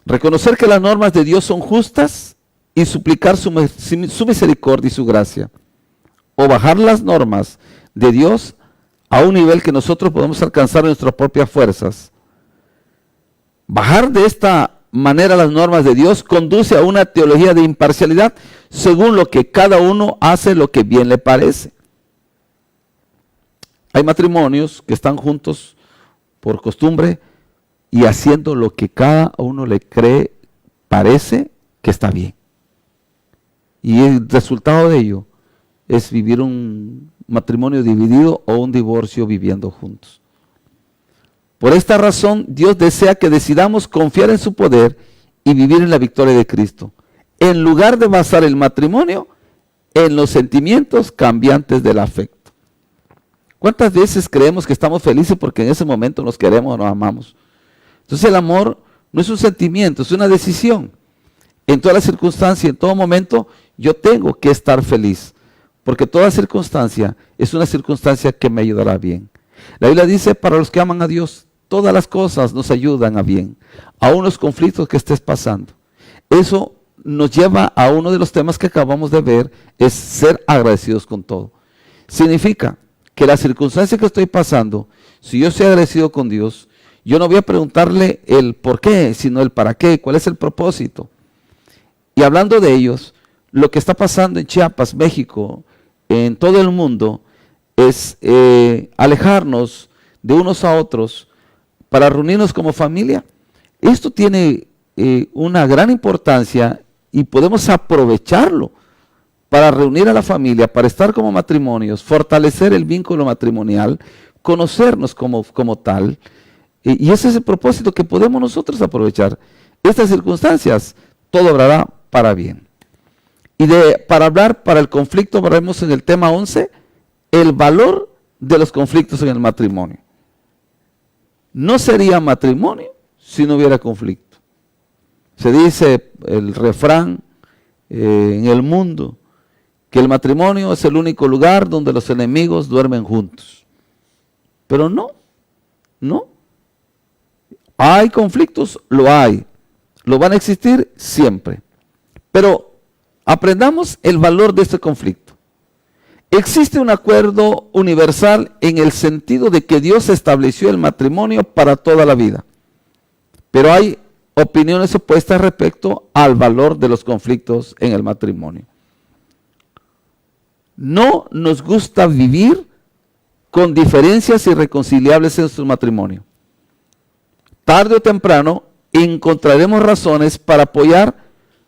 reconocer que las normas de Dios son justas y suplicar su misericordia y su gracia, o bajar las normas de Dios a un nivel que nosotros podemos alcanzar en nuestras propias fuerzas. Bajar de esta manera las normas de Dios conduce a una teología de imparcialidad según lo que cada uno hace lo que bien le parece. Hay matrimonios que están juntos por costumbre y haciendo lo que cada uno le cree, parece que está bien. Y el resultado de ello es vivir un matrimonio dividido o un divorcio viviendo juntos. Por esta razón, Dios desea que decidamos confiar en su poder y vivir en la victoria de Cristo, en lugar de basar el matrimonio en los sentimientos cambiantes del afecto. ¿Cuántas veces creemos que estamos felices porque en ese momento nos queremos o nos amamos? Entonces el amor no es un sentimiento, es una decisión. En todas las circunstancias, en todo momento, yo tengo que estar feliz, porque toda circunstancia es una circunstancia que me ayudará bien. La Biblia dice, para los que aman a Dios, todas las cosas nos ayudan a bien, aun los conflictos que estés pasando. Eso nos lleva a uno de los temas que acabamos de ver, es ser agradecidos con todo. Significa que la circunstancia que estoy pasando, si yo soy agradecido con Dios, yo no voy a preguntarle el por qué, sino el para qué, cuál es el propósito. Y hablando de ellos, lo que está pasando en Chiapas, México, en todo el mundo, es alejarnos de unos a otros para reunirnos como familia. Esto tiene una gran importancia y podemos aprovecharlo para reunir a la familia, para estar como matrimonios, fortalecer el vínculo matrimonial, conocernos como tal. Y ese es el propósito que podemos nosotros aprovechar. Estas circunstancias, todo obrará para bien. Y para hablar para el conflicto, hablaremos en el tema 11, el valor de los conflictos en el matrimonio. No sería matrimonio si no hubiera conflicto. Se dice el refrán en el mundo que el matrimonio es el único lugar donde los enemigos duermen juntos. Pero no. Hay conflictos, lo hay. Lo van a existir siempre. Pero aprendamos el valor de este conflicto. Existe un acuerdo universal en el sentido de que Dios estableció el matrimonio para toda la vida. Pero hay opiniones opuestas respecto al valor de los conflictos en el matrimonio. No nos gusta vivir con diferencias irreconciliables en su matrimonio. Tarde o temprano encontraremos razones para apoyar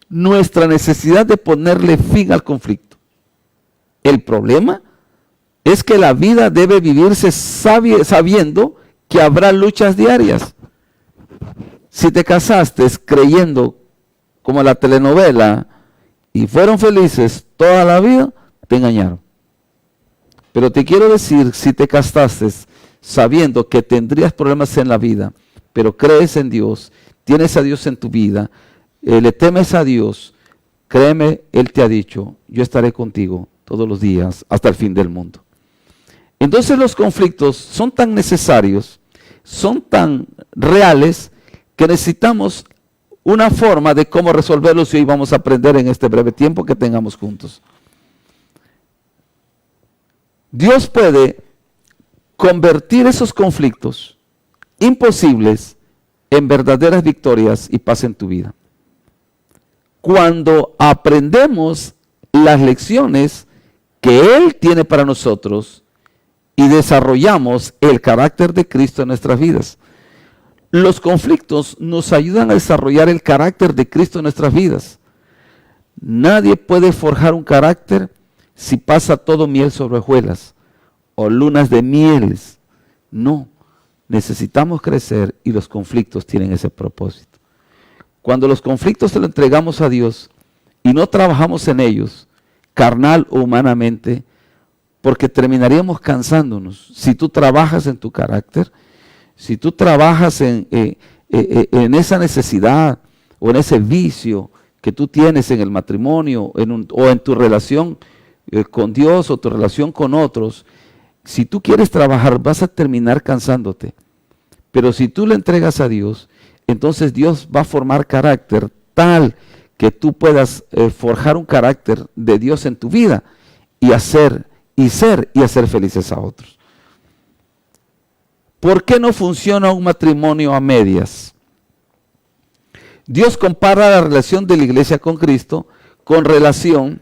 nuestra necesidad de ponerle fin al conflicto. El problema es que la vida debe vivirse sabiendo que habrá luchas diarias. Si te casaste creyendo como la telenovela y fueron felices toda la vida, te engañaron. Pero te quiero decir, si te casaste sabiendo que tendrías problemas en la vida, pero crees en Dios, tienes a Dios en tu vida, le temes a Dios, créeme, Él te ha dicho, yo estaré contigo todos los días hasta el fin del mundo. Entonces los conflictos son tan necesarios, son tan reales, que necesitamos una forma de cómo resolverlos y hoy vamos a aprender en este breve tiempo que tengamos juntos. Dios puede convertir esos conflictos imposibles en verdaderas victorias y paz en tu vida. Cuando aprendemos las lecciones que Él tiene para nosotros y desarrollamos el carácter de Cristo en nuestras vidas. Los conflictos nos ayudan a desarrollar el carácter de Cristo en nuestras vidas. Nadie puede forjar un carácter si pasa todo miel sobre hojuelas o lunas de mieles. No, necesitamos crecer y los conflictos tienen ese propósito. Cuando los conflictos se los entregamos a Dios y no trabajamos en ellos, carnal o humanamente, porque terminaríamos cansándonos. Si tú trabajas en tu carácter, si tú trabajas en esa necesidad o en ese vicio que tú tienes en el matrimonio o en tu relación con Dios o tu relación con otros, si tú quieres trabajar vas a terminar cansándote. Pero si tú le entregas a Dios, entonces Dios va a formar carácter tal que tú puedas forjar un carácter de Dios en tu vida y hacer felices a otros. ¿Por qué no funciona un matrimonio a medias? Dios compara la relación de la iglesia con Cristo con relación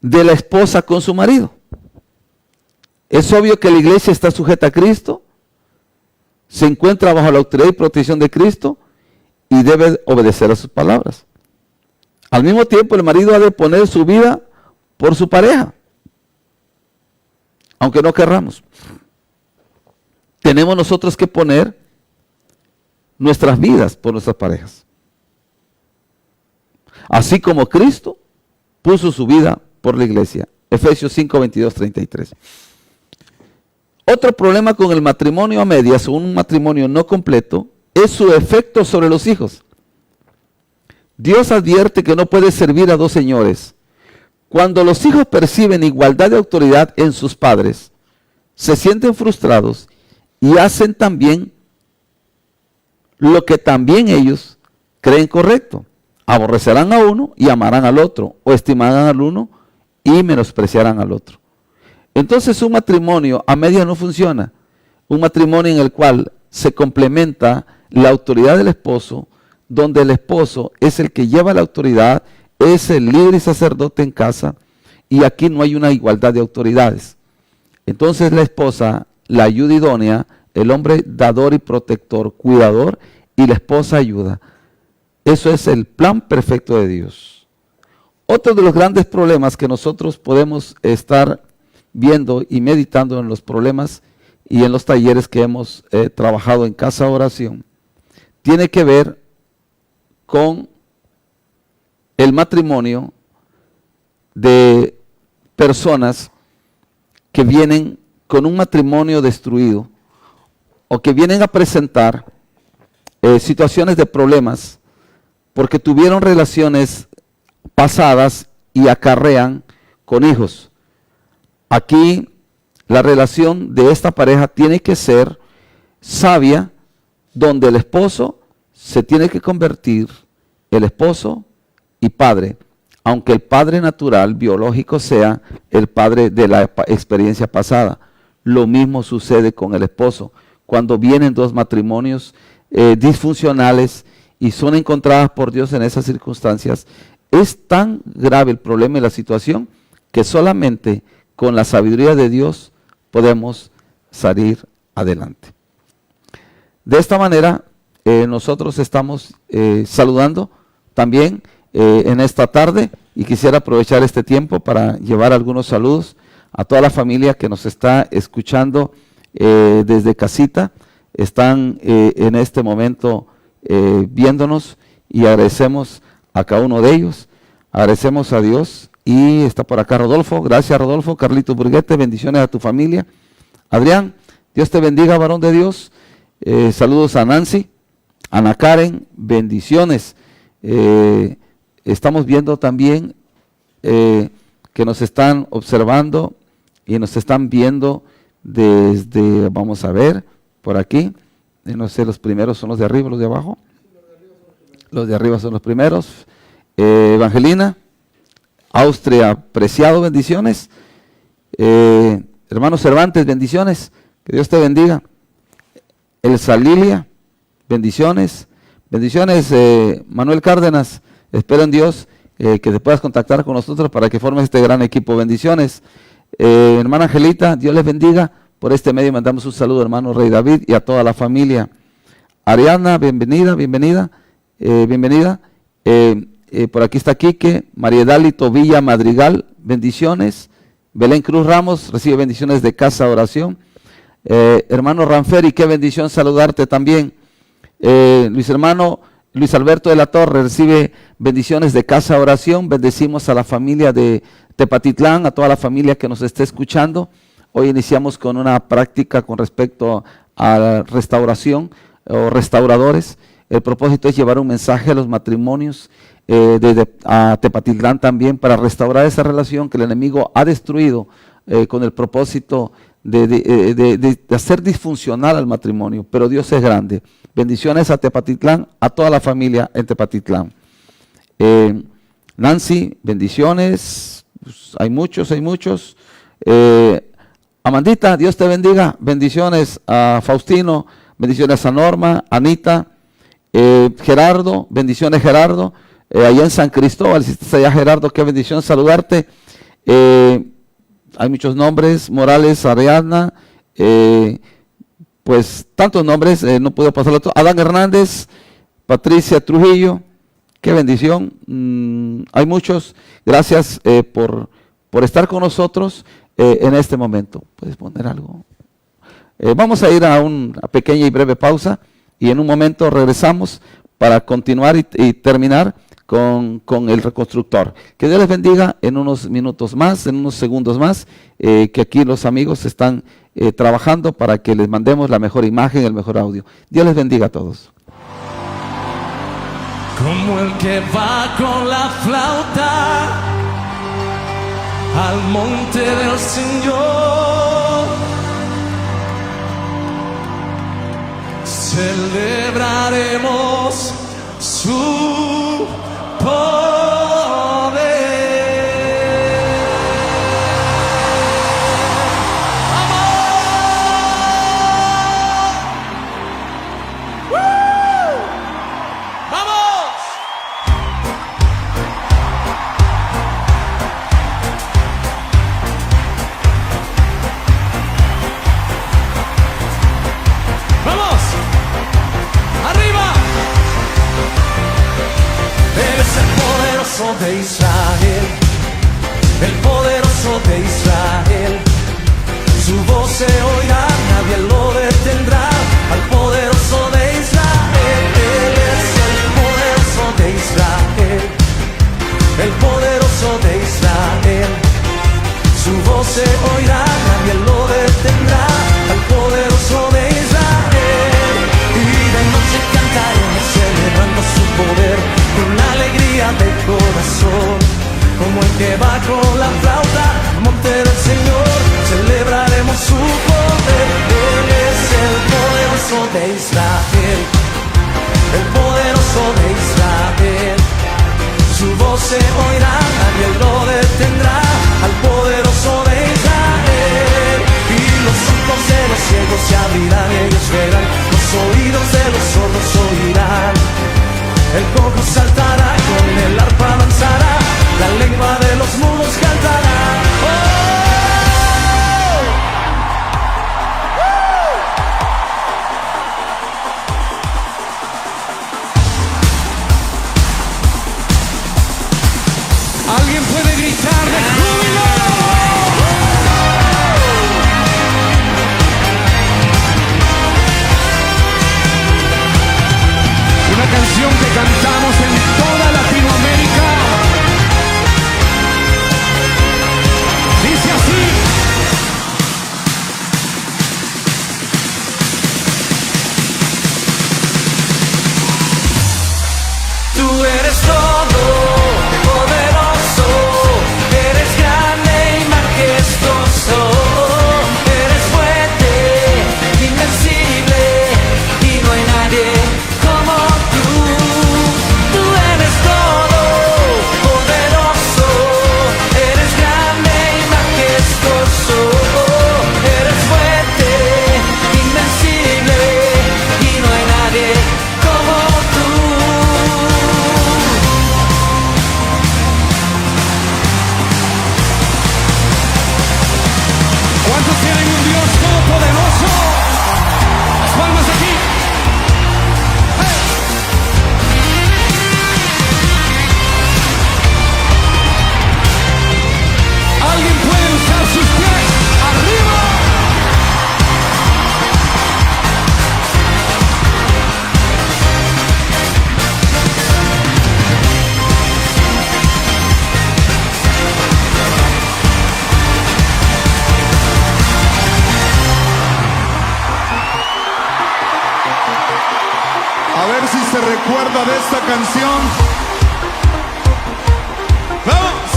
de la esposa con su marido. Es obvio que la iglesia está sujeta a Cristo, se encuentra bajo la autoridad y protección de Cristo y debe obedecer a sus palabras. Al mismo tiempo, el marido ha de poner su vida por su pareja, aunque no querramos. Tenemos nosotros que poner nuestras vidas por nuestras parejas. Así como Cristo puso su vida por la iglesia. Efesios 5, 22, 33. Otro problema con el matrimonio a medias o un matrimonio no completo es su efecto sobre los hijos. Dios advierte que no puede servir a dos señores. Cuando los hijos perciben igualdad de autoridad en sus padres, se sienten frustrados y hacen también lo que también ellos creen correcto. Aborrecerán a uno y amarán al otro, o estimarán al uno y menospreciarán al otro. Entonces un matrimonio a medias no funciona. Un matrimonio en el cual se complementa la autoridad del esposo, donde el esposo es el que lleva la autoridad, es el líder y sacerdote en casa, y aquí no hay una igualdad de autoridades. Entonces la esposa, la ayuda idónea, el hombre dador y protector, cuidador, y la esposa ayuda. Eso es el plan perfecto de Dios. Otro de los grandes problemas que nosotros podemos estar viendo y meditando en los problemas y en los talleres que hemos trabajado en Casa de Oración, tiene que ver con el matrimonio de personas que vienen con un matrimonio destruido o que vienen a presentar situaciones de problemas porque tuvieron relaciones pasadas y acarrean con hijos. Aquí la relación de esta pareja tiene que ser sabia, donde el esposo se tiene que convertir el esposo y padre, aunque el padre natural, biológico, sea el padre de la experiencia pasada. Lo mismo sucede con el esposo. Cuando vienen dos matrimonios disfuncionales y son encontradas por Dios en esas circunstancias, es tan grave el problema y la situación que solamente con la sabiduría de Dios podemos salir adelante. De esta manera, nosotros estamos saludando también en esta tarde, y quisiera aprovechar este tiempo para llevar algunos saludos a toda la familia que nos está escuchando desde casita. Están en este momento viéndonos y agradecemos a cada uno de ellos. Agradecemos a Dios. Y está por acá Rodolfo. Gracias, Rodolfo. Carlito Burguete, bendiciones a tu familia. Adrián, Dios te bendiga, varón de Dios. Saludos a Nancy, Ana Karen, bendiciones. Estamos viendo también que nos están observando y nos están viendo desde, vamos a ver, por aquí. No sé, los primeros son los de arriba, los de abajo. Los de arriba son los primeros. Evangelina, Austria, Preciado, bendiciones. Hermano Cervantes, bendiciones. Que Dios te bendiga. Elsa Lilia, bendiciones. Bendiciones, Manuel Cárdenas. Espero en Dios que te puedas contactar con nosotros para que formes este gran equipo. Bendiciones. Hermana Angelita, Dios les bendiga. Por este medio mandamos un saludo, hermano Rey David, y a toda la familia. Ariana, bienvenida, bienvenida, bienvenida. Por aquí está Quique, María Dálito Villa Madrigal, bendiciones. Belén Cruz Ramos recibe bendiciones de Casa de Oración. Hermano Ranferi, qué bendición saludarte también. Luis hermano Luis Alberto de la Torre recibe bendiciones de Casa Oración. Bendecimos a la familia de Tepatitlán, a toda la familia que nos esté escuchando. Hoy iniciamos con una práctica con respecto a la restauración o restauradores. El propósito es llevar un mensaje a los matrimonios a Tepatitlán también para restaurar esa relación que el enemigo ha destruido con el propósito de hacer disfuncional al matrimonio. Pero Dios es grande. Bendiciones a Tepatitlán, a toda la familia en Tepatitlán. Nancy, bendiciones. Pues hay muchos. Amandita, Dios te bendiga. Bendiciones a Faustino, bendiciones a Norma, Anita, Gerardo, bendiciones Gerardo. Allá en San Cristóbal, si estás allá Gerardo, qué bendición saludarte. Hay muchos nombres, Morales, Ariadna, pues tantos nombres, no puedo pasarlo todo. Adán Hernández, Patricia Trujillo, qué bendición. Hay muchos, gracias por estar con nosotros en este momento. ¿Puedes poner algo? Vamos a ir a una pequeña y breve pausa y en un momento regresamos para continuar y terminar con el reconstructor. Que Dios les bendiga en unos minutos más, en unos segundos más, que aquí los amigos están trabajando para que les mandemos la mejor imagen, el mejor audio. Dios les bendiga a todos. Como el que va con la flauta al monte del Señor, celebraremos su poder. De Israel, el poderoso de Israel, su voz se oirá, nadie lo detendrá, al poderoso de Israel. Él es el poderoso de Israel, el poderoso de Israel, su voz se oirá, nadie lo detendrá, al poderoso de Israel. Y de noche cantaremos celebrando su poder con la alegría del corazón, como el que va con la flauta al monte del Señor, celebraremos su poder. Él es el poderoso de Israel, el poderoso de Israel, su voz se oirá, nadie lo detendrá, al poderoso de Israel. Y los ojos de los ciegos se abrirán, ellos verán, los oídos de los sordos oirán. El cojo saltará, con el arpa danzará, la lengua de los mudos cantará. ¿Alguien puede gritar de júbilo? Una canción que cantamos en toda Latinoamérica. Dice así. Tú eres todo poderoso, eres grande. si se recuerda de esta canción. ¡Vamos!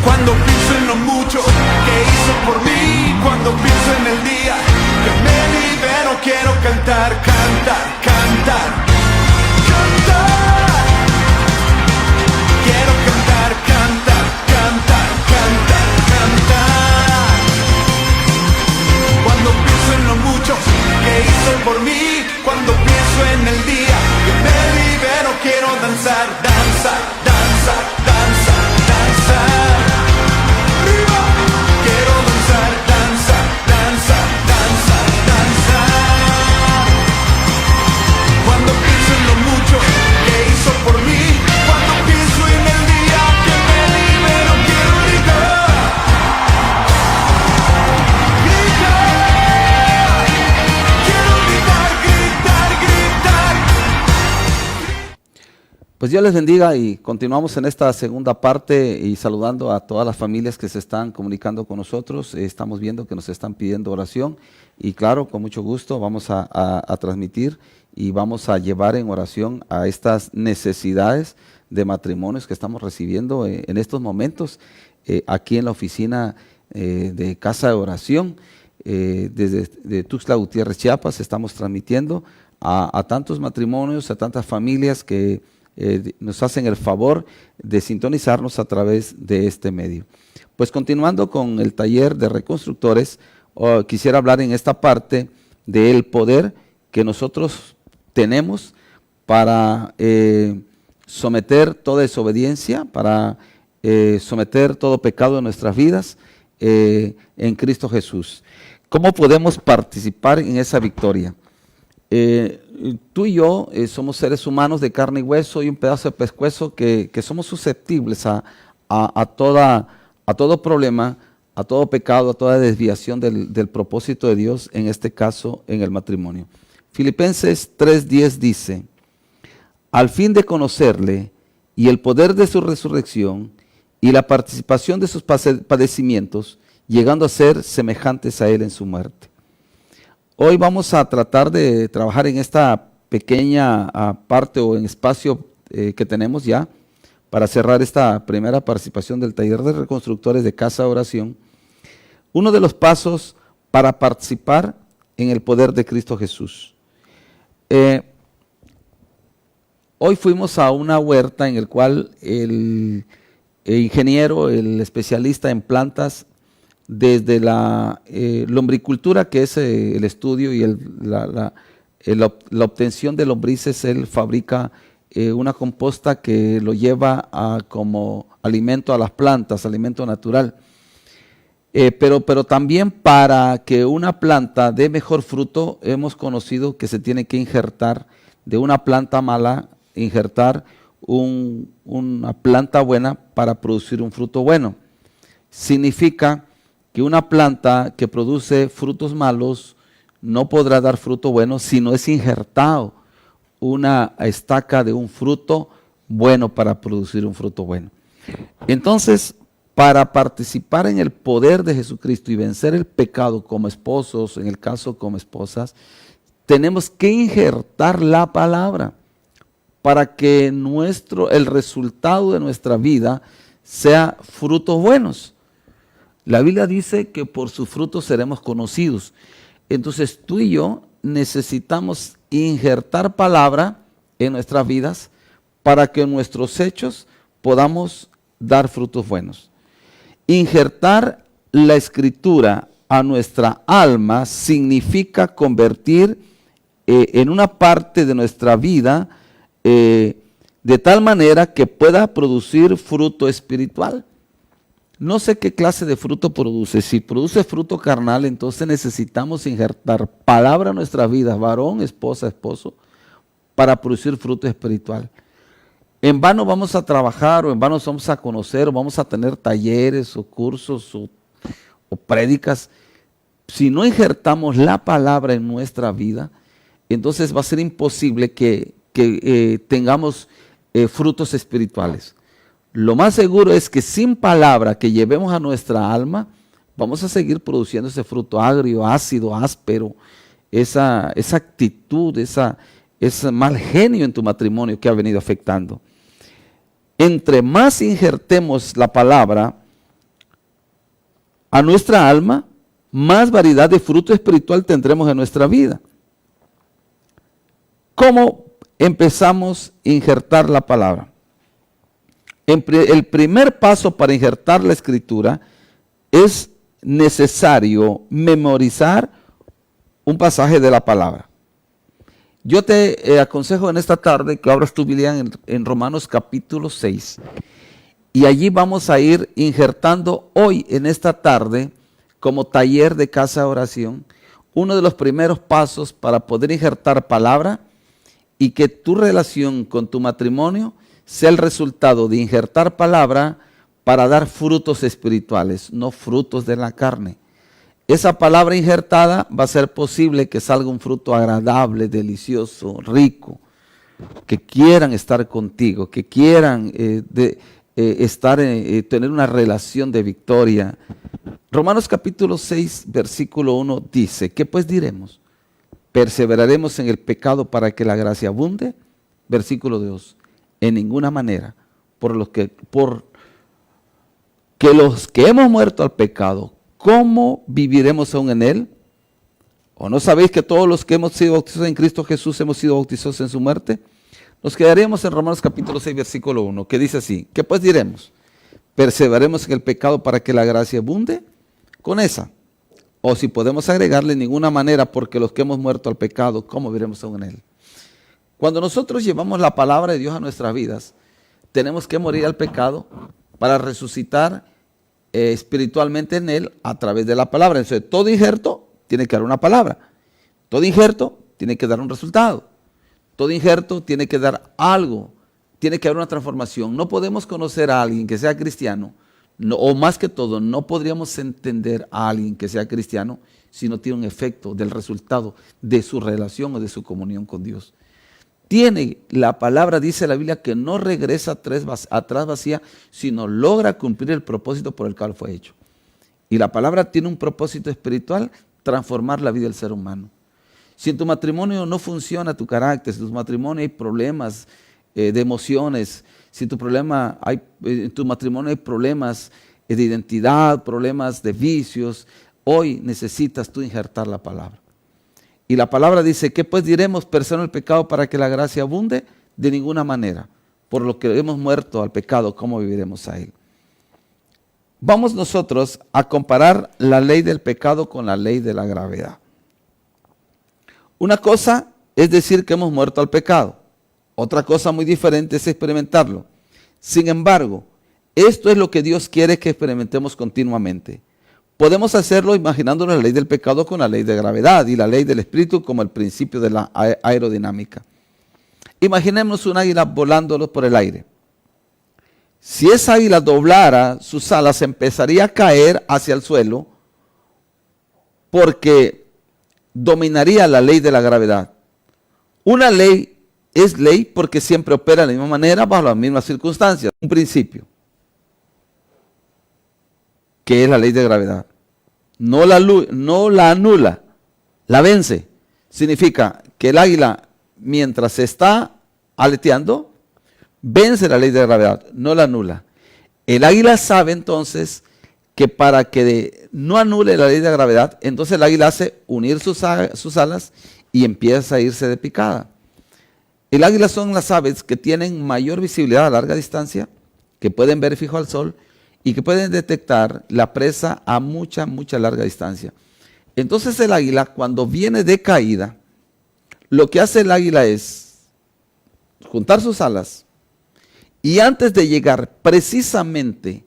Cuando pienso en lo mucho que hizo por mí, cuando pienso en el día que me libero, quiero cantar, cantar, cantar, cantar. Quiero cantar, cantar, cantar, cantar, cantar. Cuando pienso en lo mucho que hizo por mí, cuando pienso en el día que me libero, quiero danzar, danzar, danzar, danzar, danzar. ¡Viva! Quiero danzar, danzar, danzar, danzar, danzar. Cuando pienso en lo mucho que hizo por mí, cuando pienso en el día que me libero, quiero gritar. Gritar. Quiero gritar, gritar, gritar. Pues Dios les bendiga y continuamos en esta segunda parte y saludando a todas las familias que se están comunicando con nosotros. Estamos viendo que nos están pidiendo oración y claro, con mucho gusto vamos a transmitir y vamos a llevar en oración a estas necesidades de matrimonios que estamos recibiendo en estos momentos aquí en la oficina de Casa de Oración. Desde Tuxtla Gutiérrez, Chiapas, estamos transmitiendo a tantos matrimonios, a tantas familias que nos hacen el favor de sintonizarnos a través de este medio. Pues continuando con el taller de reconstructores, quisiera hablar en esta parte del poder que nosotros tenemos para someter toda desobediencia, para someter todo pecado en nuestras vidas en Cristo Jesús. ¿Cómo podemos participar en esa victoria? Tú y yo somos seres humanos de carne y hueso y un pedazo de pescuezo que somos susceptibles a todo problema, a todo pecado, a toda desviación del propósito de Dios, en este caso en el matrimonio. Filipenses 3:10 dice: al fin de conocerle y el poder de su resurrección y la participación de sus padecimientos, llegando a ser semejantes a él en su muerte. Hoy vamos a tratar de trabajar en esta pequeña parte o en espacio que tenemos ya para cerrar esta primera participación del taller de reconstructores de Casa de Oración. Uno de los pasos para participar en el poder de Cristo Jesús. Hoy fuimos a una huerta en el cual el ingeniero, el especialista en plantas, desde la lombricultura, que es el estudio y la obtención de lombrices, él fabrica una composta que lo lleva como alimento a las plantas, alimento natural. Pero también para que una planta dé mejor fruto, hemos conocido que se tiene que injertar de una planta mala, injertar una planta buena para producir un fruto bueno. Significa que una planta que produce frutos malos no podrá dar fruto bueno si no es injertado una estaca de un fruto bueno para producir un fruto bueno. Entonces, para participar en el poder de Jesucristo y vencer el pecado como esposos, en el caso como esposas, tenemos que injertar la palabra para que el resultado de nuestra vida sea frutos buenos. La Biblia dice que por sus frutos seremos conocidos. Entonces tú y yo necesitamos injertar palabra en nuestras vidas para que en nuestros hechos podamos dar frutos buenos. Injertar la escritura a nuestra alma significa convertir en una parte de nuestra vida de tal manera que pueda producir fruto espiritual. No sé qué clase de fruto produce. Si produce fruto carnal, entonces necesitamos injertar palabra en nuestras vidas, varón, esposa, esposo, para producir fruto espiritual. En vano vamos a trabajar, o en vano vamos a conocer, o vamos a tener talleres, o cursos, o prédicas. Si no injertamos la palabra en nuestra vida, entonces va a ser imposible que tengamos frutos espirituales. Lo más seguro es que sin palabra que llevemos a nuestra alma, vamos a seguir produciendo ese fruto agrio, ácido, áspero, esa actitud, ese mal genio en tu matrimonio que ha venido afectando. Entre más injertemos la palabra a nuestra alma, más variedad de fruto espiritual tendremos en nuestra vida. ¿Cómo empezamos a injertar la palabra? El primer paso para injertar la escritura es necesario memorizar un pasaje de la palabra. Yo te aconsejo en esta tarde que abras tu Biblia en Romanos capítulo 6 y allí vamos a ir injertando hoy en esta tarde como taller de casa de oración uno de los primeros pasos para poder injertar palabra y que tu relación con tu matrimonio sea el resultado de injertar palabra para dar frutos espirituales, no frutos de la carne. Esa palabra injertada va a ser posible que salga un fruto agradable, delicioso, rico, que quieran estar contigo, que quieran tener una relación de victoria. Romanos capítulo 6, versículo 1 dice, ¿qué pues diremos? ¿Perseveraremos en el pecado para que la gracia abunde? Versículo 2, en ninguna manera, por los que los que hemos muerto al pecado, ¿cómo viviremos aún en él? ¿O no sabéis que todos los que hemos sido bautizados en Cristo Jesús hemos sido bautizados en su muerte? Nos quedaríamos en Romanos capítulo 6, versículo 1, que dice así, ¿qué pues diremos? ¿Perseveraremos en el pecado para que la gracia abunde? Con esa. O si podemos agregarle, ninguna manera, porque los que hemos muerto al pecado, ¿cómo viviremos aún en él? Cuando nosotros llevamos la palabra de Dios a nuestras vidas, tenemos que morir al pecado para resucitar espiritualmente en él a través de la palabra. Entonces, todo injerto tiene que dar una palabra. Todo injerto tiene que dar un resultado. Todo injerto tiene que dar algo. Tiene que haber una transformación. No podemos conocer a alguien que sea cristiano, o más que todo, no podríamos entender a alguien que sea cristiano si no tiene un efecto del resultado de su relación o de su comunión con Dios. La palabra dice la Biblia que no regresa atrás vacía, sino logra cumplir el propósito por el cual fue hecho. Y la palabra tiene un propósito espiritual, transformar la vida del ser humano. Si en tu matrimonio no funciona tu carácter, si en tu matrimonio hay problemas de emociones, si en tu matrimonio hay problemas de identidad, problemas de vicios, hoy necesitas tú injertar la palabra. Y la palabra dice, ¿qué pues diremos? ¿Perseverar en el pecado para que la gracia abunde? De ninguna manera. Por lo que hemos muerto al pecado, ¿cómo viviremos a él? Vamos nosotros a comparar la ley del pecado con la ley de la gravedad. Una cosa es decir que hemos muerto al pecado. Otra cosa muy diferente es experimentarlo. Sin embargo, esto es lo que Dios quiere que experimentemos continuamente. Podemos hacerlo imaginándonos la ley del pecado con la ley de gravedad y la ley del espíritu como el principio de la aerodinámica. Imaginemos un águila volando por el aire. Si esa águila doblara sus alas, empezaría a caer hacia el suelo porque dominaría la ley de la gravedad. Una ley es ley porque siempre opera de la misma manera, bajo las mismas circunstancias. Un principio, que es la ley de gravedad. No la anula, la vence. Significa que el águila, mientras está aleteando, vence la ley de gravedad, no la anula. El águila sabe entonces que para que no anule la ley de gravedad, entonces el águila hace unir sus alas y empieza a irse de picada. El águila son las aves que tienen mayor visibilidad a larga distancia, que pueden ver fijo al sol y que pueden detectar la presa a mucha larga distancia. Entonces el águila, cuando viene de caída, lo que hace el águila es juntar sus alas y antes de llegar precisamente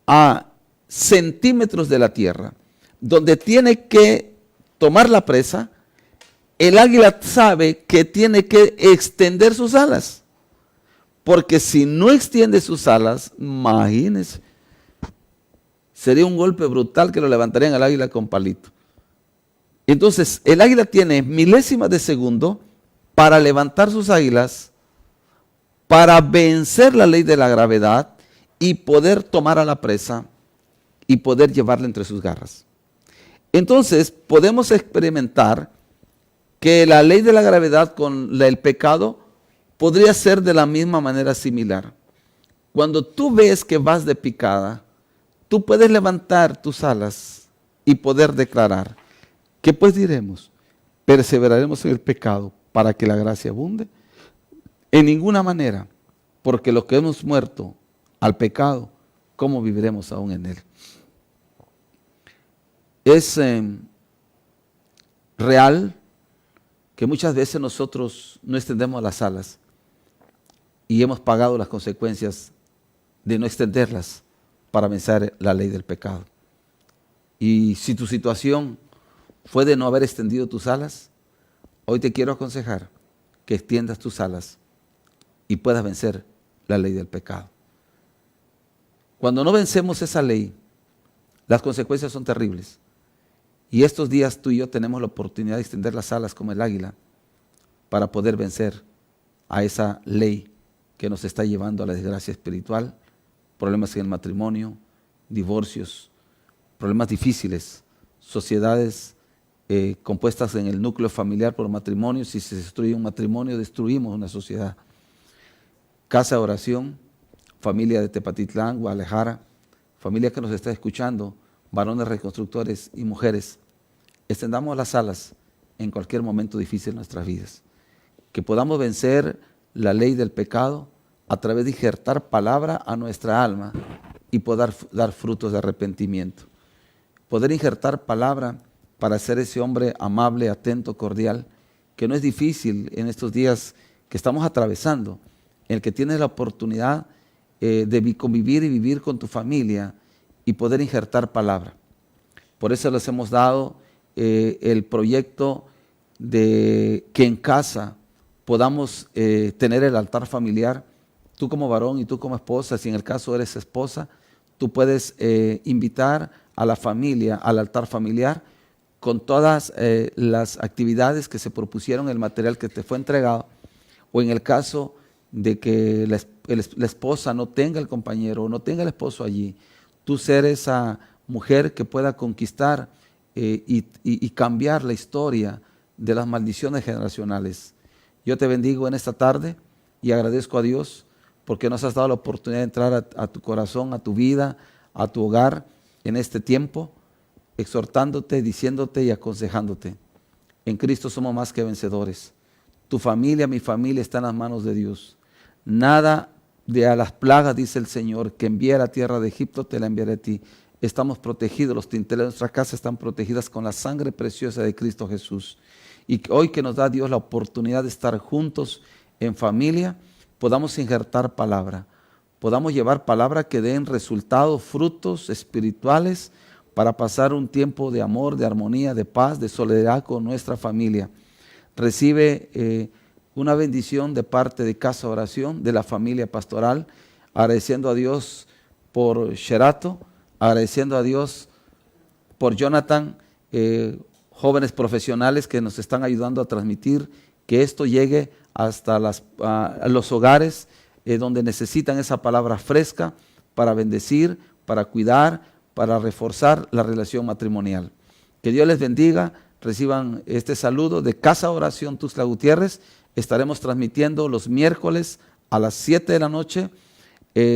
a centímetros de la tierra, donde tiene que tomar la presa, el águila sabe que tiene que extender sus alas. Porque si no extiende sus alas, imagínense, sería un golpe brutal que lo levantarían al águila con palito. Entonces, el águila tiene milésimas de segundo para levantar sus águilas, para vencer la ley de la gravedad y poder tomar a la presa y poder llevarla entre sus garras. Entonces, podemos experimentar que la ley de la gravedad con el pecado podría ser de la misma manera similar. Cuando tú ves que vas de picada, tú puedes levantar tus alas y poder declarar, ¿qué pues diremos? ¿Perseveraremos en el pecado para que la gracia abunde? En ninguna manera, porque lo que hemos muerto al pecado, ¿cómo viviremos aún en él? Es real que muchas veces nosotros no extendemos las alas y hemos pagado las consecuencias de no extenderlas para vencer la ley del pecado. Y si tu situación fue de no haber extendido tus alas, hoy te quiero aconsejar que extiendas tus alas y puedas vencer la ley del pecado. Cuando no vencemos esa ley, las consecuencias son terribles. Y estos días tú y yo tenemos la oportunidad de extender las alas como el águila para poder vencer a esa ley que nos está llevando a la desgracia espiritual, problemas en el matrimonio, divorcios, problemas difíciles, sociedades compuestas en el núcleo familiar por matrimonio. Si se destruye un matrimonio, destruimos una sociedad. Casa de Oración, familia de Tepatitlán, Guadalajara, familia que nos está escuchando, varones reconstructores y mujeres, extendamos las alas en cualquier momento difícil de nuestras vidas. Que podamos vencer la ley del pecado a través de injertar palabra a nuestra alma y poder dar frutos de arrepentimiento. Poder injertar palabra para ser ese hombre amable, atento, cordial, que no es difícil en estos días que estamos atravesando, en el que tienes la oportunidad de convivir y vivir con tu familia y poder injertar palabra. Por eso les hemos dado el proyecto de que en casa podamos tener el altar familiar. Tú como varón y tú como esposa, si en el caso eres esposa, tú puedes invitar a la familia al altar familiar con todas las actividades que se propusieron, el material que te fue entregado, o en el caso de que la esposa no tenga el compañero o no tenga el esposo allí, tú ser esa mujer que pueda conquistar y cambiar la historia de las maldiciones generacionales. Yo te bendigo en esta tarde y agradezco a Dios porque nos has dado la oportunidad de entrar a tu corazón, a tu vida, a tu hogar en este tiempo, exhortándote, diciéndote y aconsejándote. En Cristo somos más que vencedores. Tu familia, mi familia está en las manos de Dios. Nada de a las plagas, dice el Señor, que envié a la tierra de Egipto, te la enviaré a ti. Estamos protegidos, los tinteles de nuestra casa están protegidas con la sangre preciosa de Cristo Jesús. Y hoy que nos da Dios la oportunidad de estar juntos en familia, podamos injertar palabra, podamos llevar palabra que den resultados, frutos espirituales para pasar un tiempo de amor, de armonía, de paz, de solidaridad con nuestra familia. Recibe una bendición de parte de Casa Oración, de la familia pastoral, agradeciendo a Dios por Sherato, agradeciendo a Dios por Jonathan, jóvenes profesionales que nos están ayudando a transmitir que esto llegue hasta los hogares donde necesitan esa palabra fresca para bendecir, para cuidar, para reforzar la relación matrimonial. Que Dios les bendiga, reciban este saludo de Casa Oración Tuxtla Gutiérrez. Estaremos transmitiendo los miércoles a las 7 de la noche,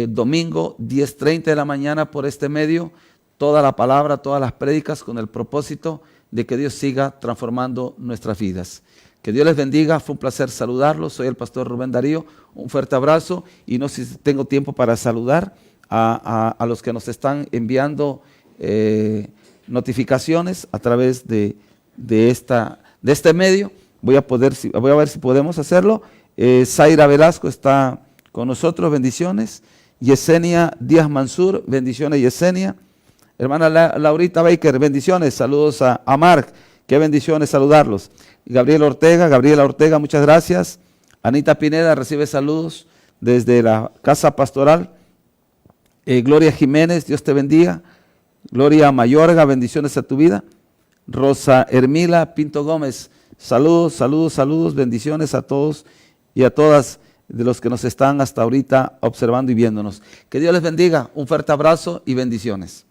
domingo 10:30 de la mañana por este medio, toda la palabra, todas las prédicas con el propósito de que Dios siga transformando nuestras vidas. Que Dios les bendiga, fue un placer saludarlos, soy el pastor Rubén Darío, un fuerte abrazo y no sé si tengo tiempo para saludar a los que nos están enviando notificaciones a través de este medio. Voy a ver si podemos hacerlo. Zaira Velasco está con nosotros, bendiciones. Yesenia Díaz Mansur, bendiciones Yesenia. Hermana Laurita Baker, bendiciones, saludos a Mark, qué bendiciones saludarlos. Gabriela Ortega, muchas gracias. Anita Pineda recibe saludos desde la Casa Pastoral. Gloria Jiménez, Dios te bendiga. Gloria Mayorga, bendiciones a tu vida. Rosa Hermila Pinto Gómez, saludos, bendiciones a todos y a todas de los que nos están hasta ahorita observando y viéndonos. Que Dios les bendiga, un fuerte abrazo y bendiciones.